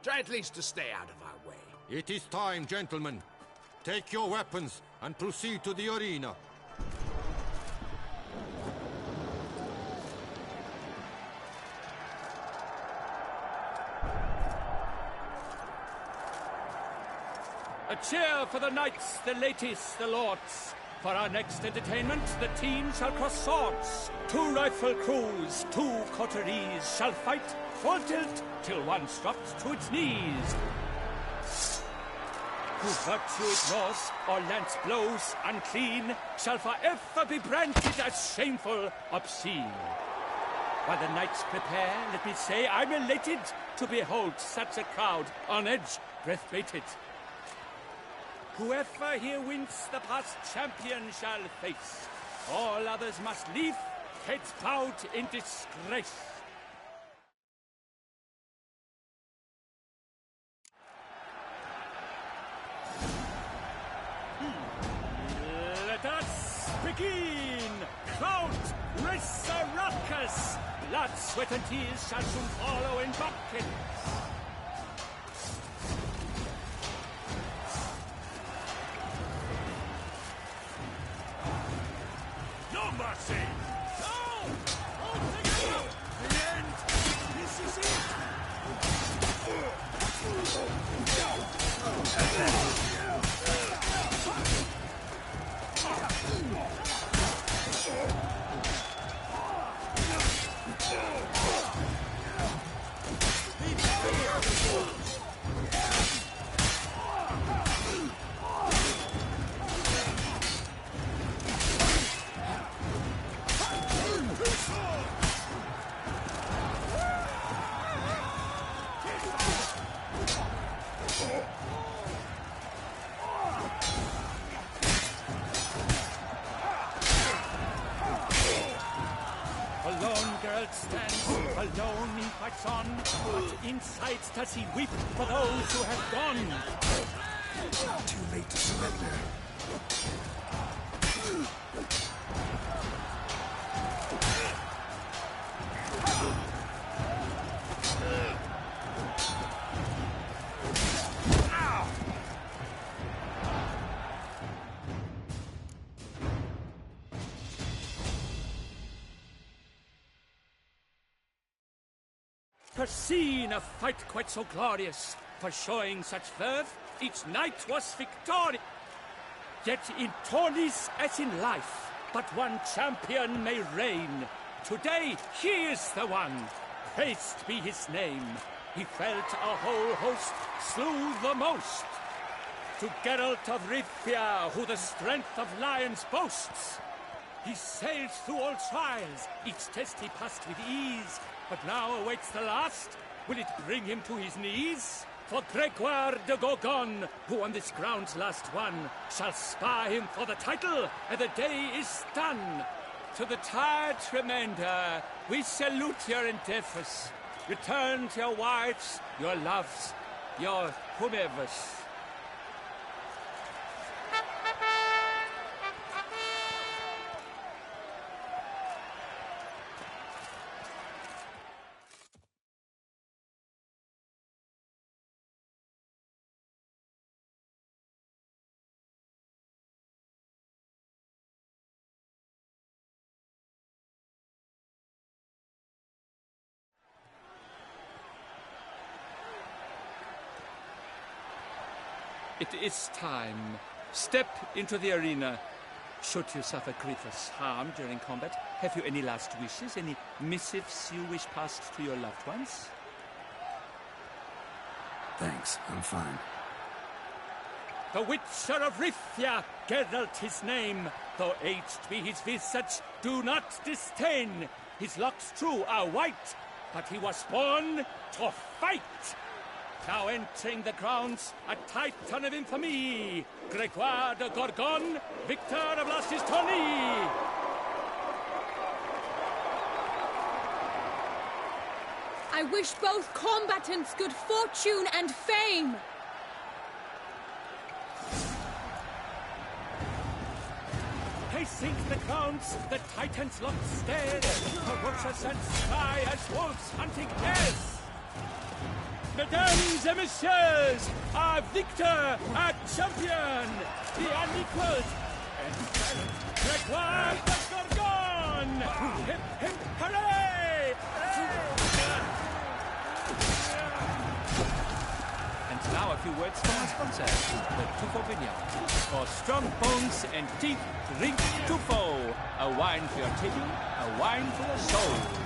Try at least to stay out of our way. It is time, gentlemen. Take your weapons and proceed to the arena. A cheer for the knights, the ladies, the lords. For our next entertainment, the team shall cross swords. 2 rifle crews, 2 coteries shall fight full tilt till one drops to its knees. Who virtue ignores or lance blows unclean shall forever be branded as shameful, obscene. While the knights prepare, let me say I'm elated to behold such a crowd on edge, breath-baited. Whoever here wins the past champion shall face. All others must leave, heads bowed in disgrace. Let us begin! Crowd, race a ruckus! Blood, sweat and tears shall soon follow in buckets. No mercy! No! All together! The end! This is it! Stands alone he fights on, but inside does he weep for those who have gone. Too late to surrender. Seen a fight quite so glorious, for showing such verve, each knight was victorious. Yet in tourneys as in life, but one champion may reign. Today he is the one, praised be his name. He felt a whole host, slew the most. To Geralt of Rivia, who the strength of lions boasts, he sailed through all trials, each test he passed with ease. But now awaits the last. Will it bring him to his knees? For Gregoire de Gorgon, who on this ground's last won, shall spar him for the title, and the day is done. To the tired remainder, we salute your endeavors. Return to your wives, your loves, your whomevers. It is time. Step into the arena. Should you suffer grievous harm during combat, have you any last wishes? Any missives you wish passed to your loved ones? Thanks, I'm fine. The Witcher of Rivia, Geralt his name. Though aged be his visage, do not disdain. His locks true are white, but he was born to fight. Now entering the grounds, a titan of infamy, Gregoire de Gorgon, victor of Lastis Tourney. I wish both combatants good fortune and fame. Pacing the grounds, the titans look stare, ferocious and sly as wolves hunting hares. Mesdames et messieurs, our victor, our champion, the unequaled and silent Gregoire de Gorgon! Hip, hip, hooray! And now a few words from our sponsor, the Tufo Vineyard. For strong bones and teeth, drink Tufo. A wine for your taking, a wine for your soul.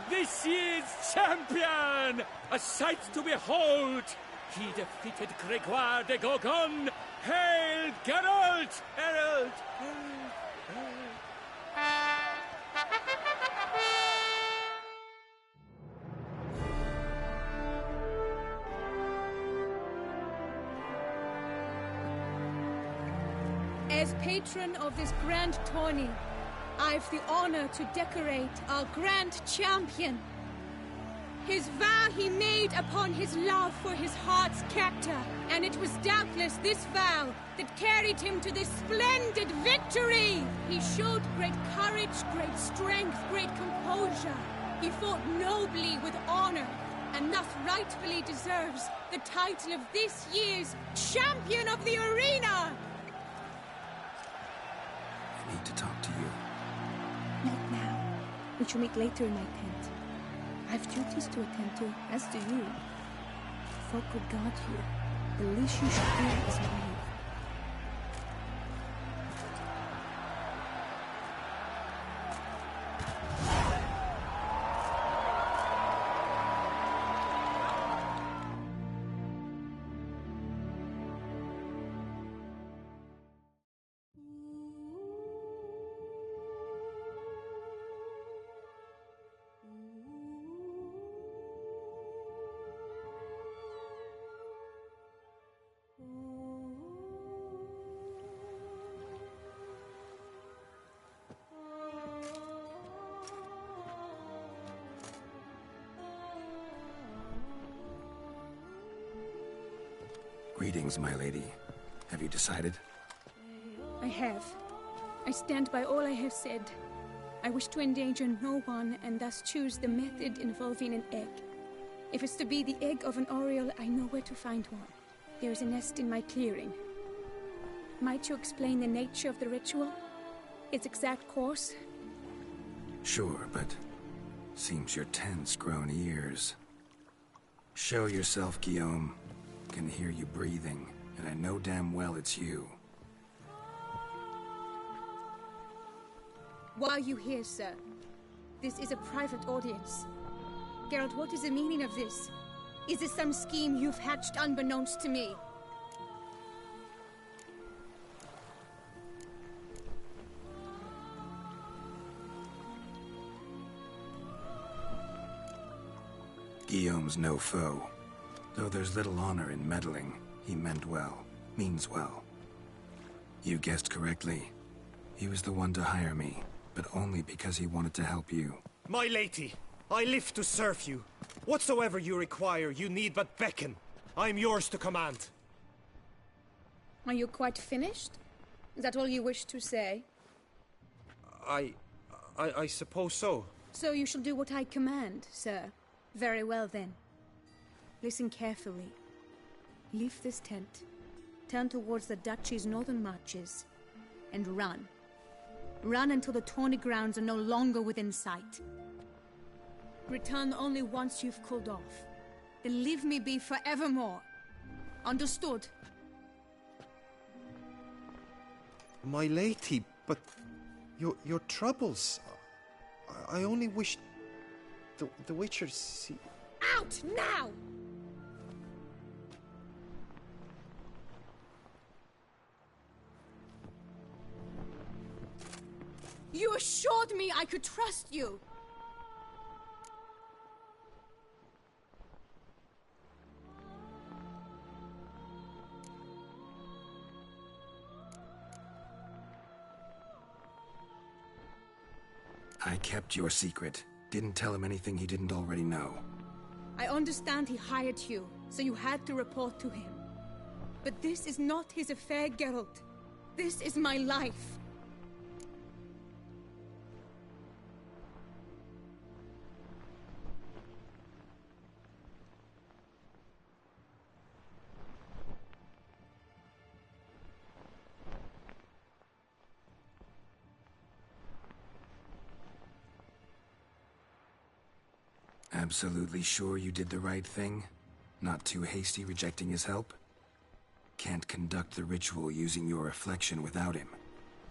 This year's champion! A sight to behold! He defeated Gregoire de Gorgon! Hail, Geralt! Herald! As patron of this grand tourney, I've the honor to decorate our grand champion. His vow he made upon his love for his heart's captor, and it was doubtless this vow that carried him to this splendid victory. He showed great courage, great strength, great composure. He fought nobly with honor, and thus rightfully deserves the title of this year's Champion of the Arena. I need to talk to you. Not now. We shall meet later in my tent. I have duties to attend to, as do you. Folk would guard you. The least you should do is leave. Greetings, my lady. Have you decided? I have. I stand by all I have said. I wish to endanger no one, and thus choose the method involving an egg. If it's to be the egg of an oriole, I know where to find one. There is a nest in my clearing. Might you explain the nature of the ritual? Its exact course? Sure, but seems your tense grown ears. Show yourself, Guillaume. Can hear you breathing, and I know damn well it's you. Why are you here, sir? This is a private audience. Geralt, what is the meaning of this? Is this some scheme you've hatched unbeknownst to me? Guillaume's no foe. Though there's little honor in meddling, he meant well, means well. You guessed correctly. He was the one to hire me, but only because he wanted to help you. My lady, I live to serve you. Whatsoever you require, you need but beckon. I am yours to command. Are you quite finished? Is that all you wish to say? I suppose so. So you shall do what I command, sir. Very well, then. Listen carefully. Leave this tent, turn towards the duchy's northern marches, and run. Run until the tourney grounds are no longer within sight. Return only once you've cooled off. Then leave me be forevermore. Understood? My lady, but your troubles. I only wish the Witcher see. Out now! You assured me I could trust you. I kept your secret. Didn't tell him anything he didn't already know. I understand he hired you, so you had to report to him. But this is not his affair, Geralt. This is my life. Absolutely sure you did the right thing? Not too hasty rejecting his help? Can't conduct the ritual using your reflection without him.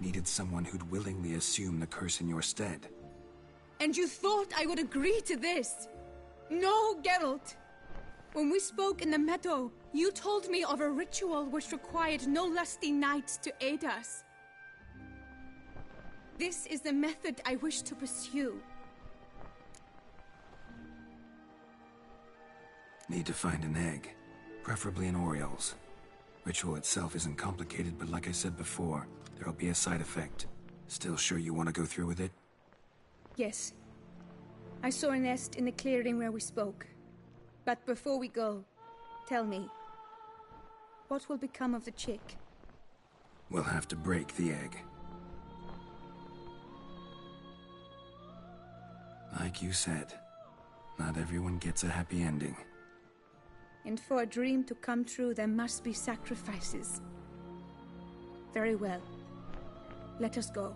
Needed someone who'd willingly assume the curse in your stead. And you thought I would agree to this? No, Geralt! When we spoke in the meadow, you told me of a ritual which required no lusty knights to aid us. This is the method I wish to pursue. Need to find an egg, preferably an Oriole's. Ritual itself isn't complicated, but like I said before, there'll be a side effect. Still sure you want to go through with it? Yes. I saw a nest in the clearing where we spoke. But before we go, tell me, what will become of the chick? We'll have to break the egg. Like you said, not everyone gets a happy ending. And for a dream to come true, there must be sacrifices. Very well. Let us go.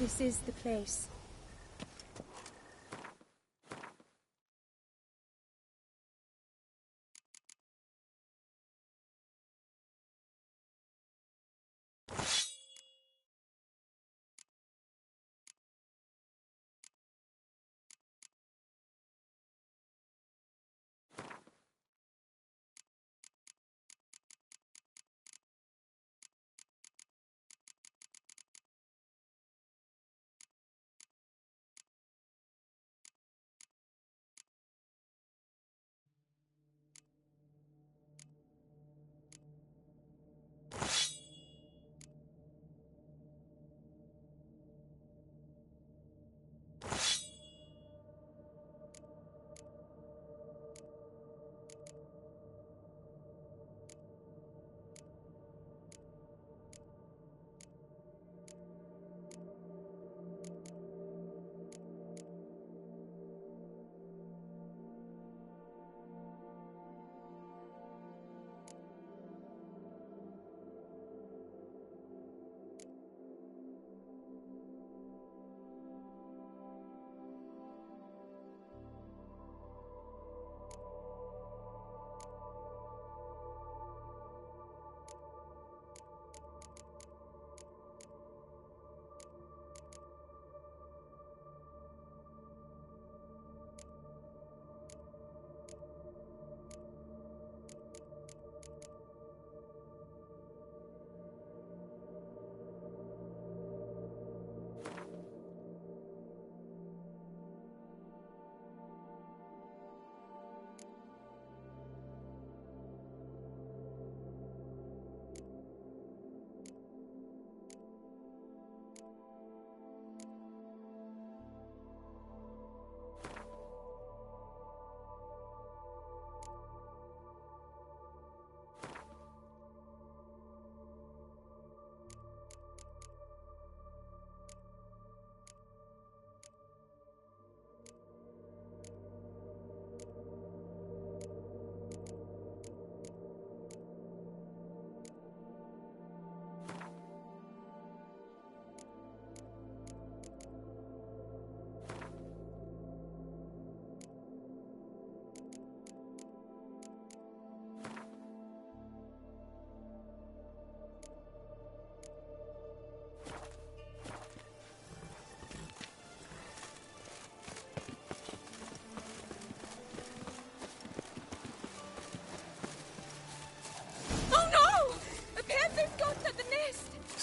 This is the place.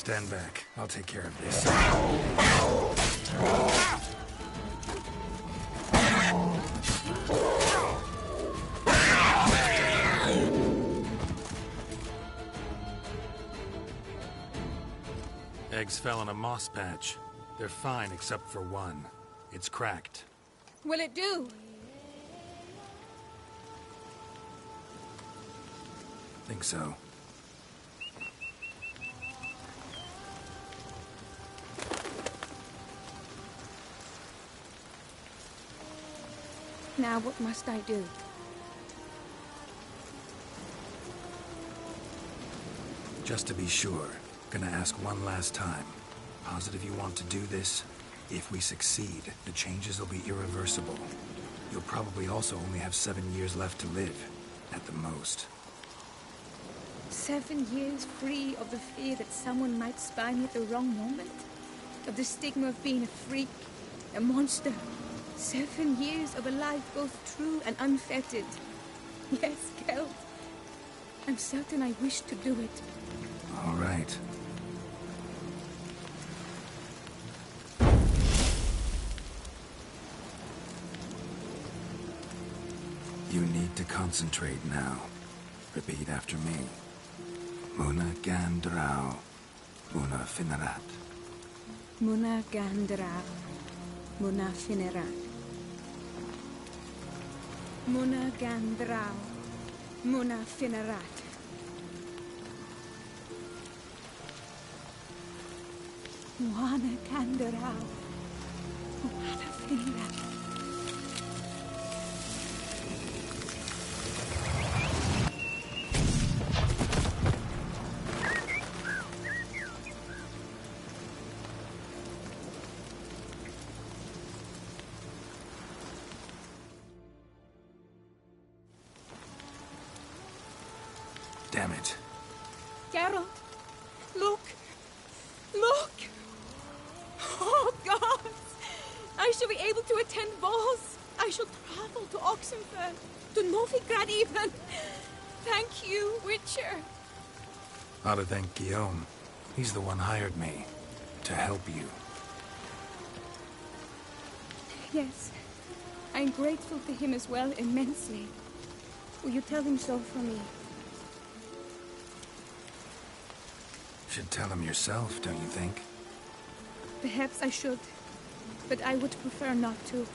Stand back. I'll take care of this. Eggs fell on a moss patch. They're fine except for one. It's cracked. Will it do? Think so. Now what must I do? Just to be sure, gonna ask one last time. Positive you want to do this? If we succeed, the changes will be irreversible. You'll probably also only have 7 years left to live, at the most. 7 years free of the fear that someone might spy me at the wrong moment? Of the stigma of being a freak, a monster? 7 years of a life both true and unfettered. Yes, Geld. I'm certain I wish to do it. All right. You need to concentrate now. Repeat after me. Muna Gandrau. Muna Finerat. Muna Gandrau. Muna Finerat. Muna Gandrau. Muna Finerat. Muna Gandrau. Muna Finerat. Damn it. Geralt, look! Look! Oh, God! I shall be able to attend balls. I shall travel to Oxenfurt, to Novigrad even. Thank you, Witcher. Ought to thank Guillaume. He's the one hired me. To help you. Yes. I'm grateful to him as well, immensely. Will you tell him so for me? Should tell him yourself, don't you think? Perhaps I should, but I would prefer not to.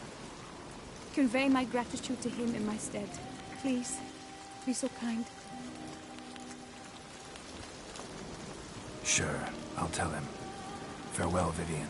Convey my gratitude to him in my stead. Please, be so kind. Sure, I'll tell him. Farewell, Vivian.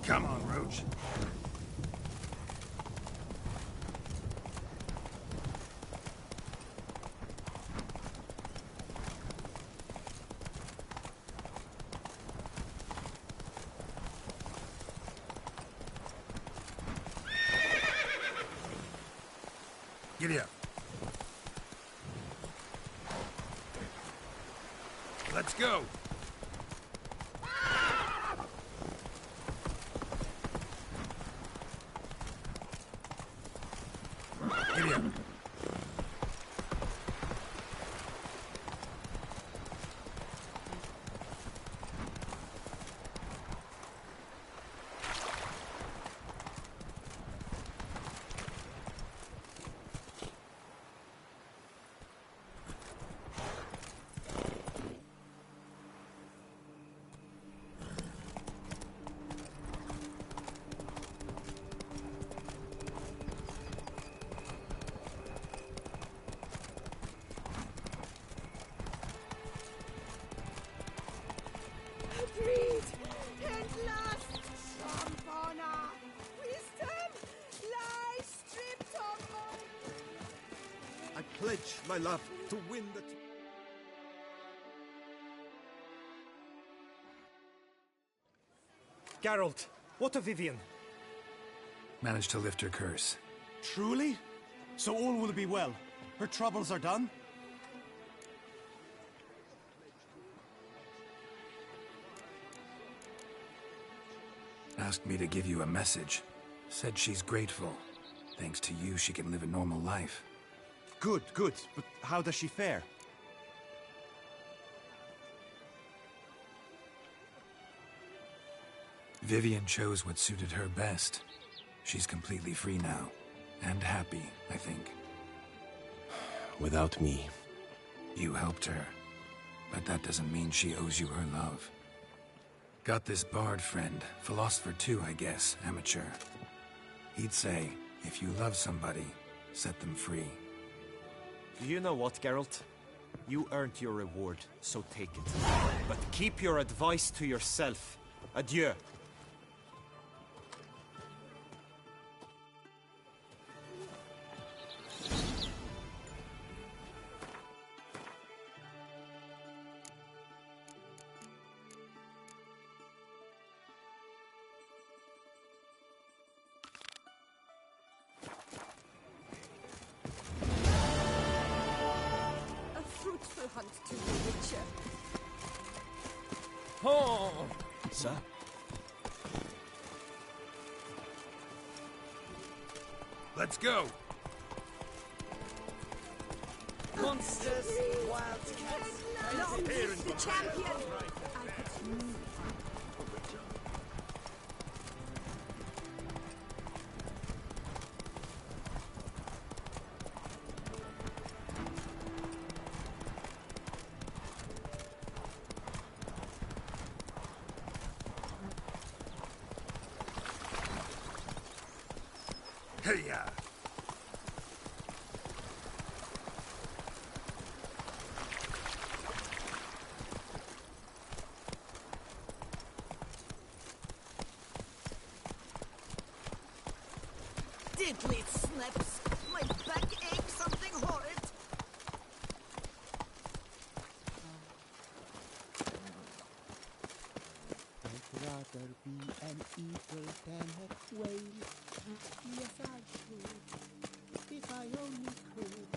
Come on, Roach. Giddy up. Let's go. Giddy up. Agreed! At last! Some honor! Wisdom! Lie stripped of my... I pledge my love to win the... Geralt, what of Vivian? Managed to lift her curse. Truly? So all will be well. Her troubles are done? Asked me to give you a message. Said she's grateful. Thanks to you, she can live a normal life. Good, good. But how does she fare? Vivian chose what suited her best. She's completely free now. And happy, I think. Without me. You helped her. But that doesn't mean she owes you her love. Got this bard friend, philosopher too, I guess, amateur. He'd say, if you love somebody, set them free. Do you know what, Geralt? You earned your reward, so take it. But keep your advice to yourself. Adieu. Hunt to the Witcher. Oh, sir. Let's go. Monsters, wildcats. Long live the champion. Hey-ya! Diddly it snaps. My back aches something horrid. I'd rather be an eagle than a whale. Yes, I could. If I only could.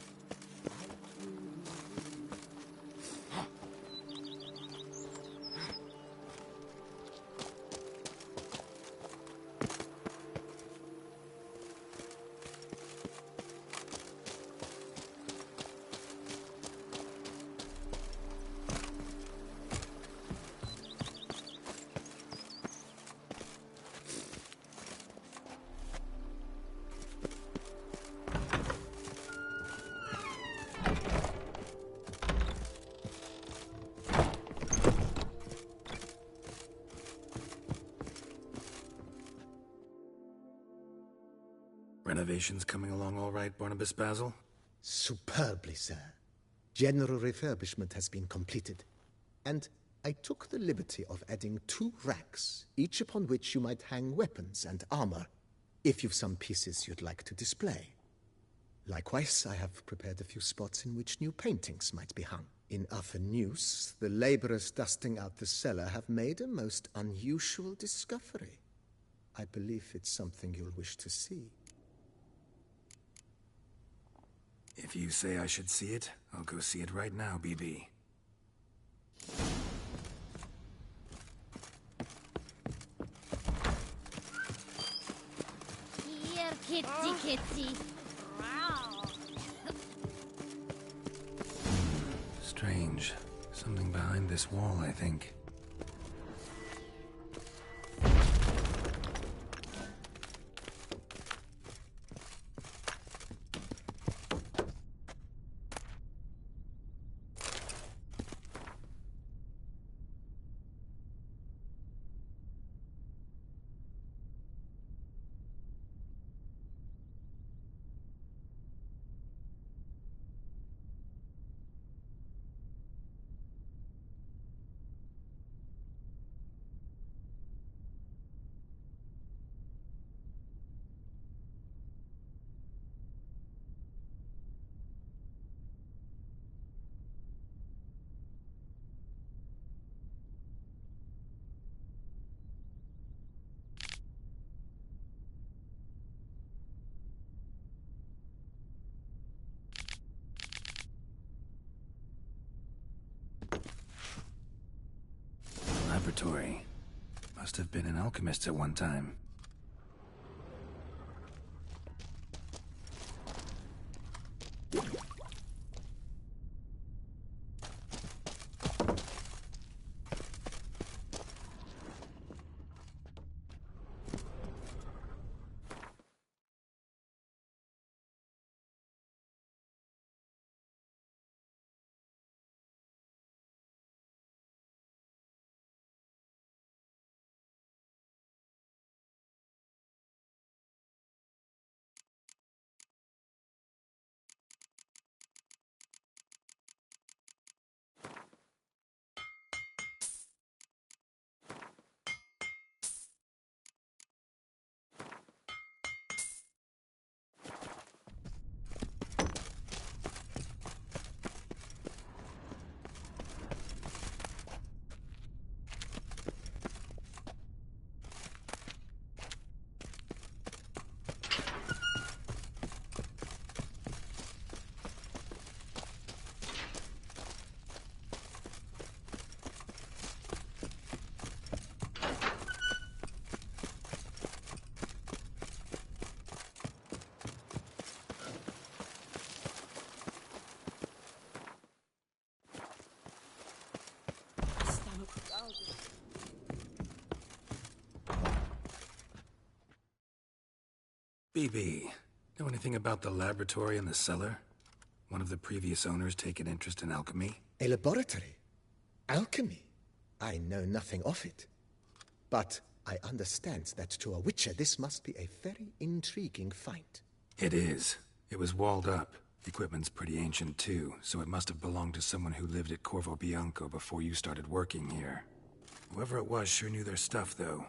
I truly would. Renovations coming along all right, Barnabas Basil? Superbly, sir. General refurbishment has been completed. And I took the liberty of adding 2 racks, each upon which you might hang weapons and armor, if you've some pieces you'd like to display. Likewise, I have prepared a few spots in which new paintings might be hung. In other news, the laborers dusting out the cellar have made a most unusual discovery. I believe it's something you'll wish to see. If you say I should see it, I'll go see it right now, BB. Here, kitty, kitty. Strange. Something behind this wall, I think. laboratory. Must have been an alchemist at one time. BB, know anything about the laboratory in the cellar? One of the previous owners take an interest in alchemy? A laboratory? Alchemy? I know nothing of it. But I understand that to a witcher this must be a very intriguing find. It is. It was walled up. The equipment's pretty ancient too, so it must have belonged to someone who lived at Corvo Bianco before you started working here. Whoever it was sure knew their stuff, though.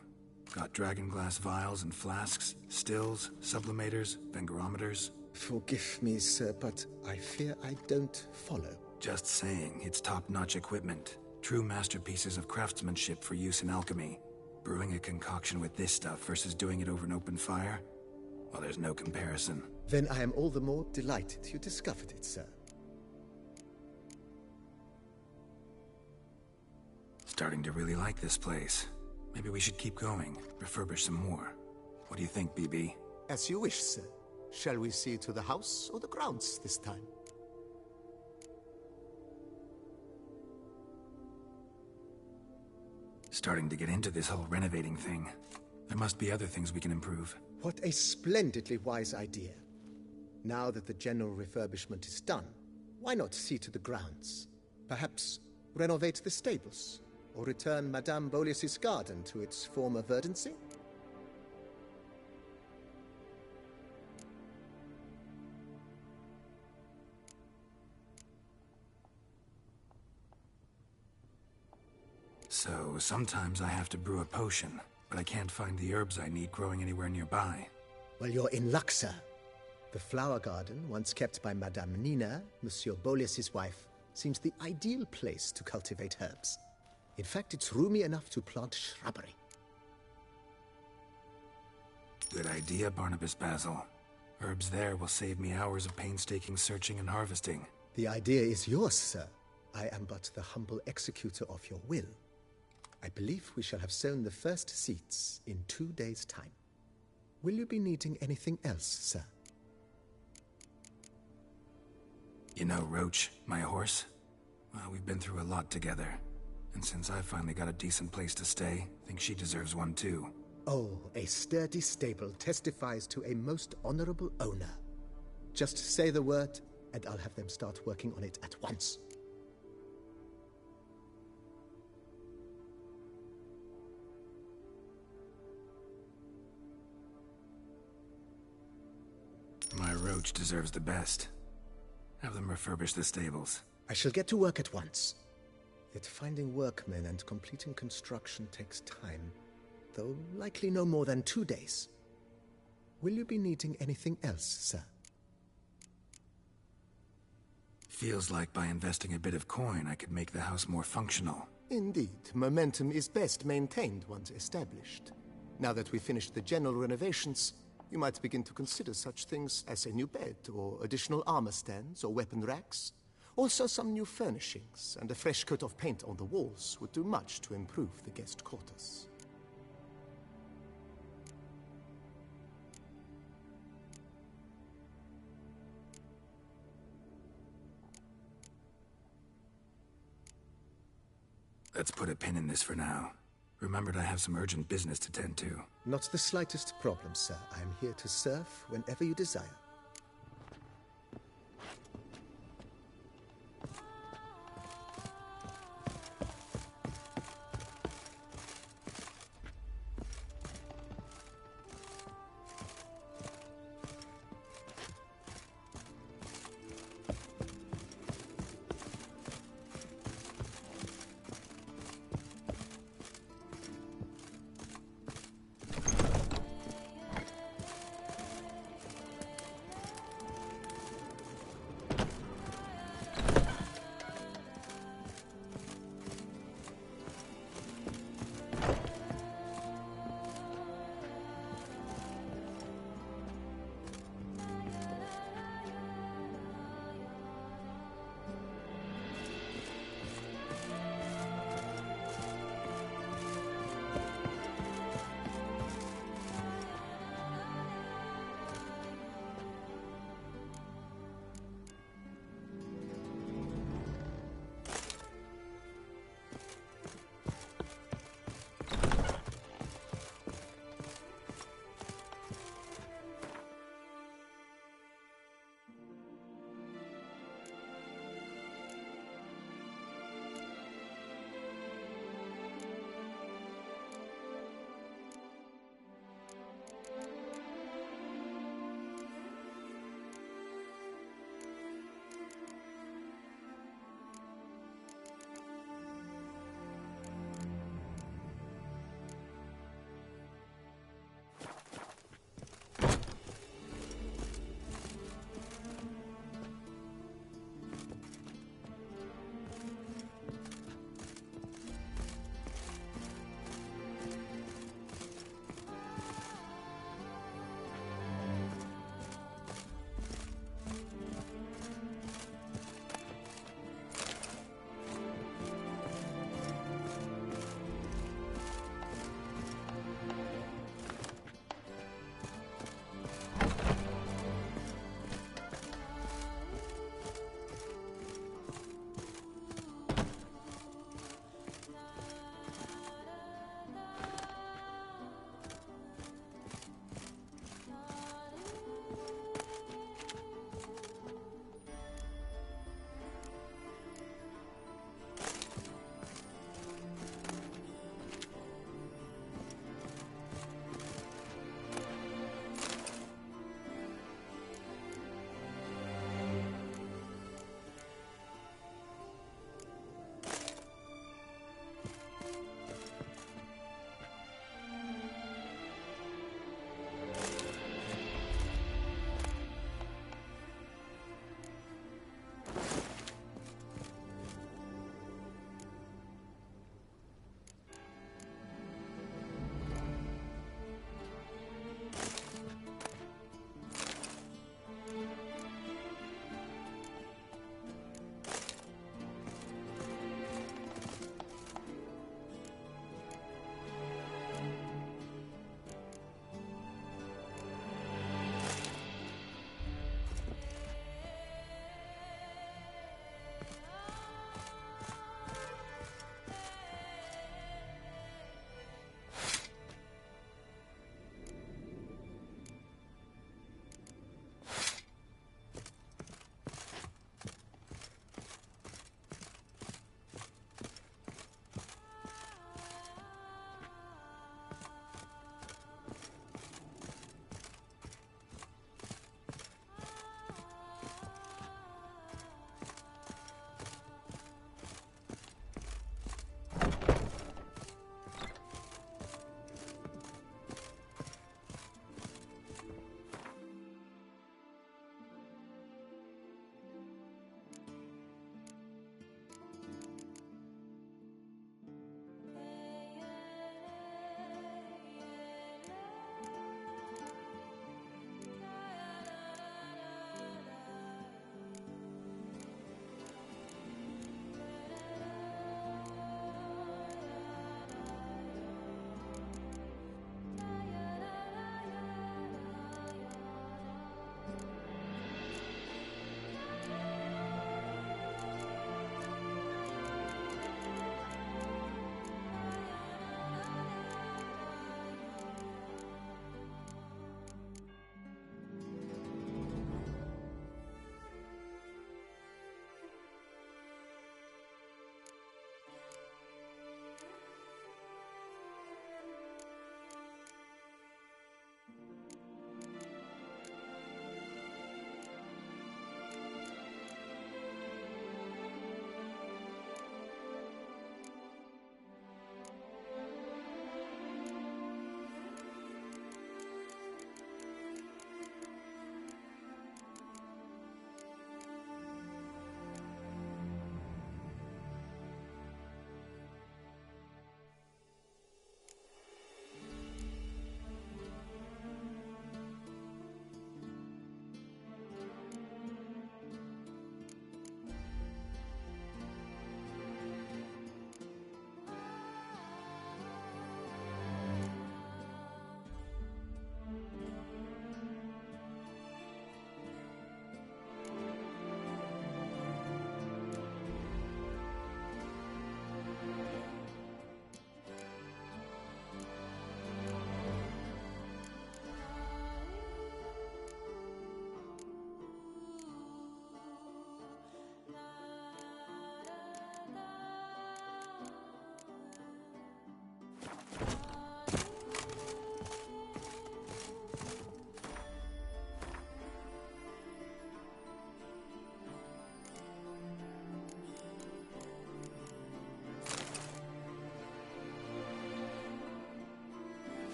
Got dragon glass vials and flasks, stills, sublimators, vengerometers. Forgive me, sir, but I fear I don't follow. Just saying, it's top-notch equipment. True masterpieces of craftsmanship for use in alchemy. Brewing a concoction with this stuff versus doing it over an open fire? Well, there's no comparison. Then I am all the more delighted you discovered it, sir. Starting to really like this place. Maybe we should keep going, refurbish some more. What do you think, BB? As you wish, sir. Shall we see to the house or the grounds this time? Starting to get into this whole renovating thing. There must be other things we can improve. What a splendidly wise idea. Now that the general refurbishment is done, why not see to the grounds? Perhaps renovate the stables? Or return Madame Boleus's garden to its former verdancy? So, sometimes I have to brew a potion, but I can't find the herbs I need growing anywhere nearby. Well, you're in luck, sir. The flower garden, once kept by Madame Nina, Monsieur Boleus's wife, seems the ideal place to cultivate herbs. In fact, it's roomy enough to plant shrubbery. Good idea, Barnabas Basil. Herbs there will save me hours of painstaking searching and harvesting. The idea is yours, sir. I am but the humble executor of your will. I believe we shall have sown the first seeds in 2 days' time. Will you be needing anything else, sir? You know, Roach, my horse? Well, we've been through a lot together. And since I finally got a decent place to stay, I think she deserves one too. Oh, a sturdy stable testifies to a most honorable owner. Just say the word, and I'll have them start working on it at once. My Roach deserves the best. Have them refurbish the stables. I shall get to work at once. Yet finding workmen and completing construction takes time, though likely no more than 2 days. Will you be needing anything else, sir? Feels like by investing a bit of coin, I could make the house more functional. Indeed, momentum is best maintained once established. Now that we've finished the general renovations, you might begin to consider such things as a new bed, or additional armor stands, or weapon racks, Also, some new furnishings and a fresh coat of paint on the walls would do much to improve the guest quarters. Let's put a pin in this for now. Remembered I have some urgent business to tend to. Not the slightest problem, sir. I am here to serve whenever you desire.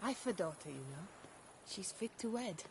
I've a daughter, you know. She's fit to wed.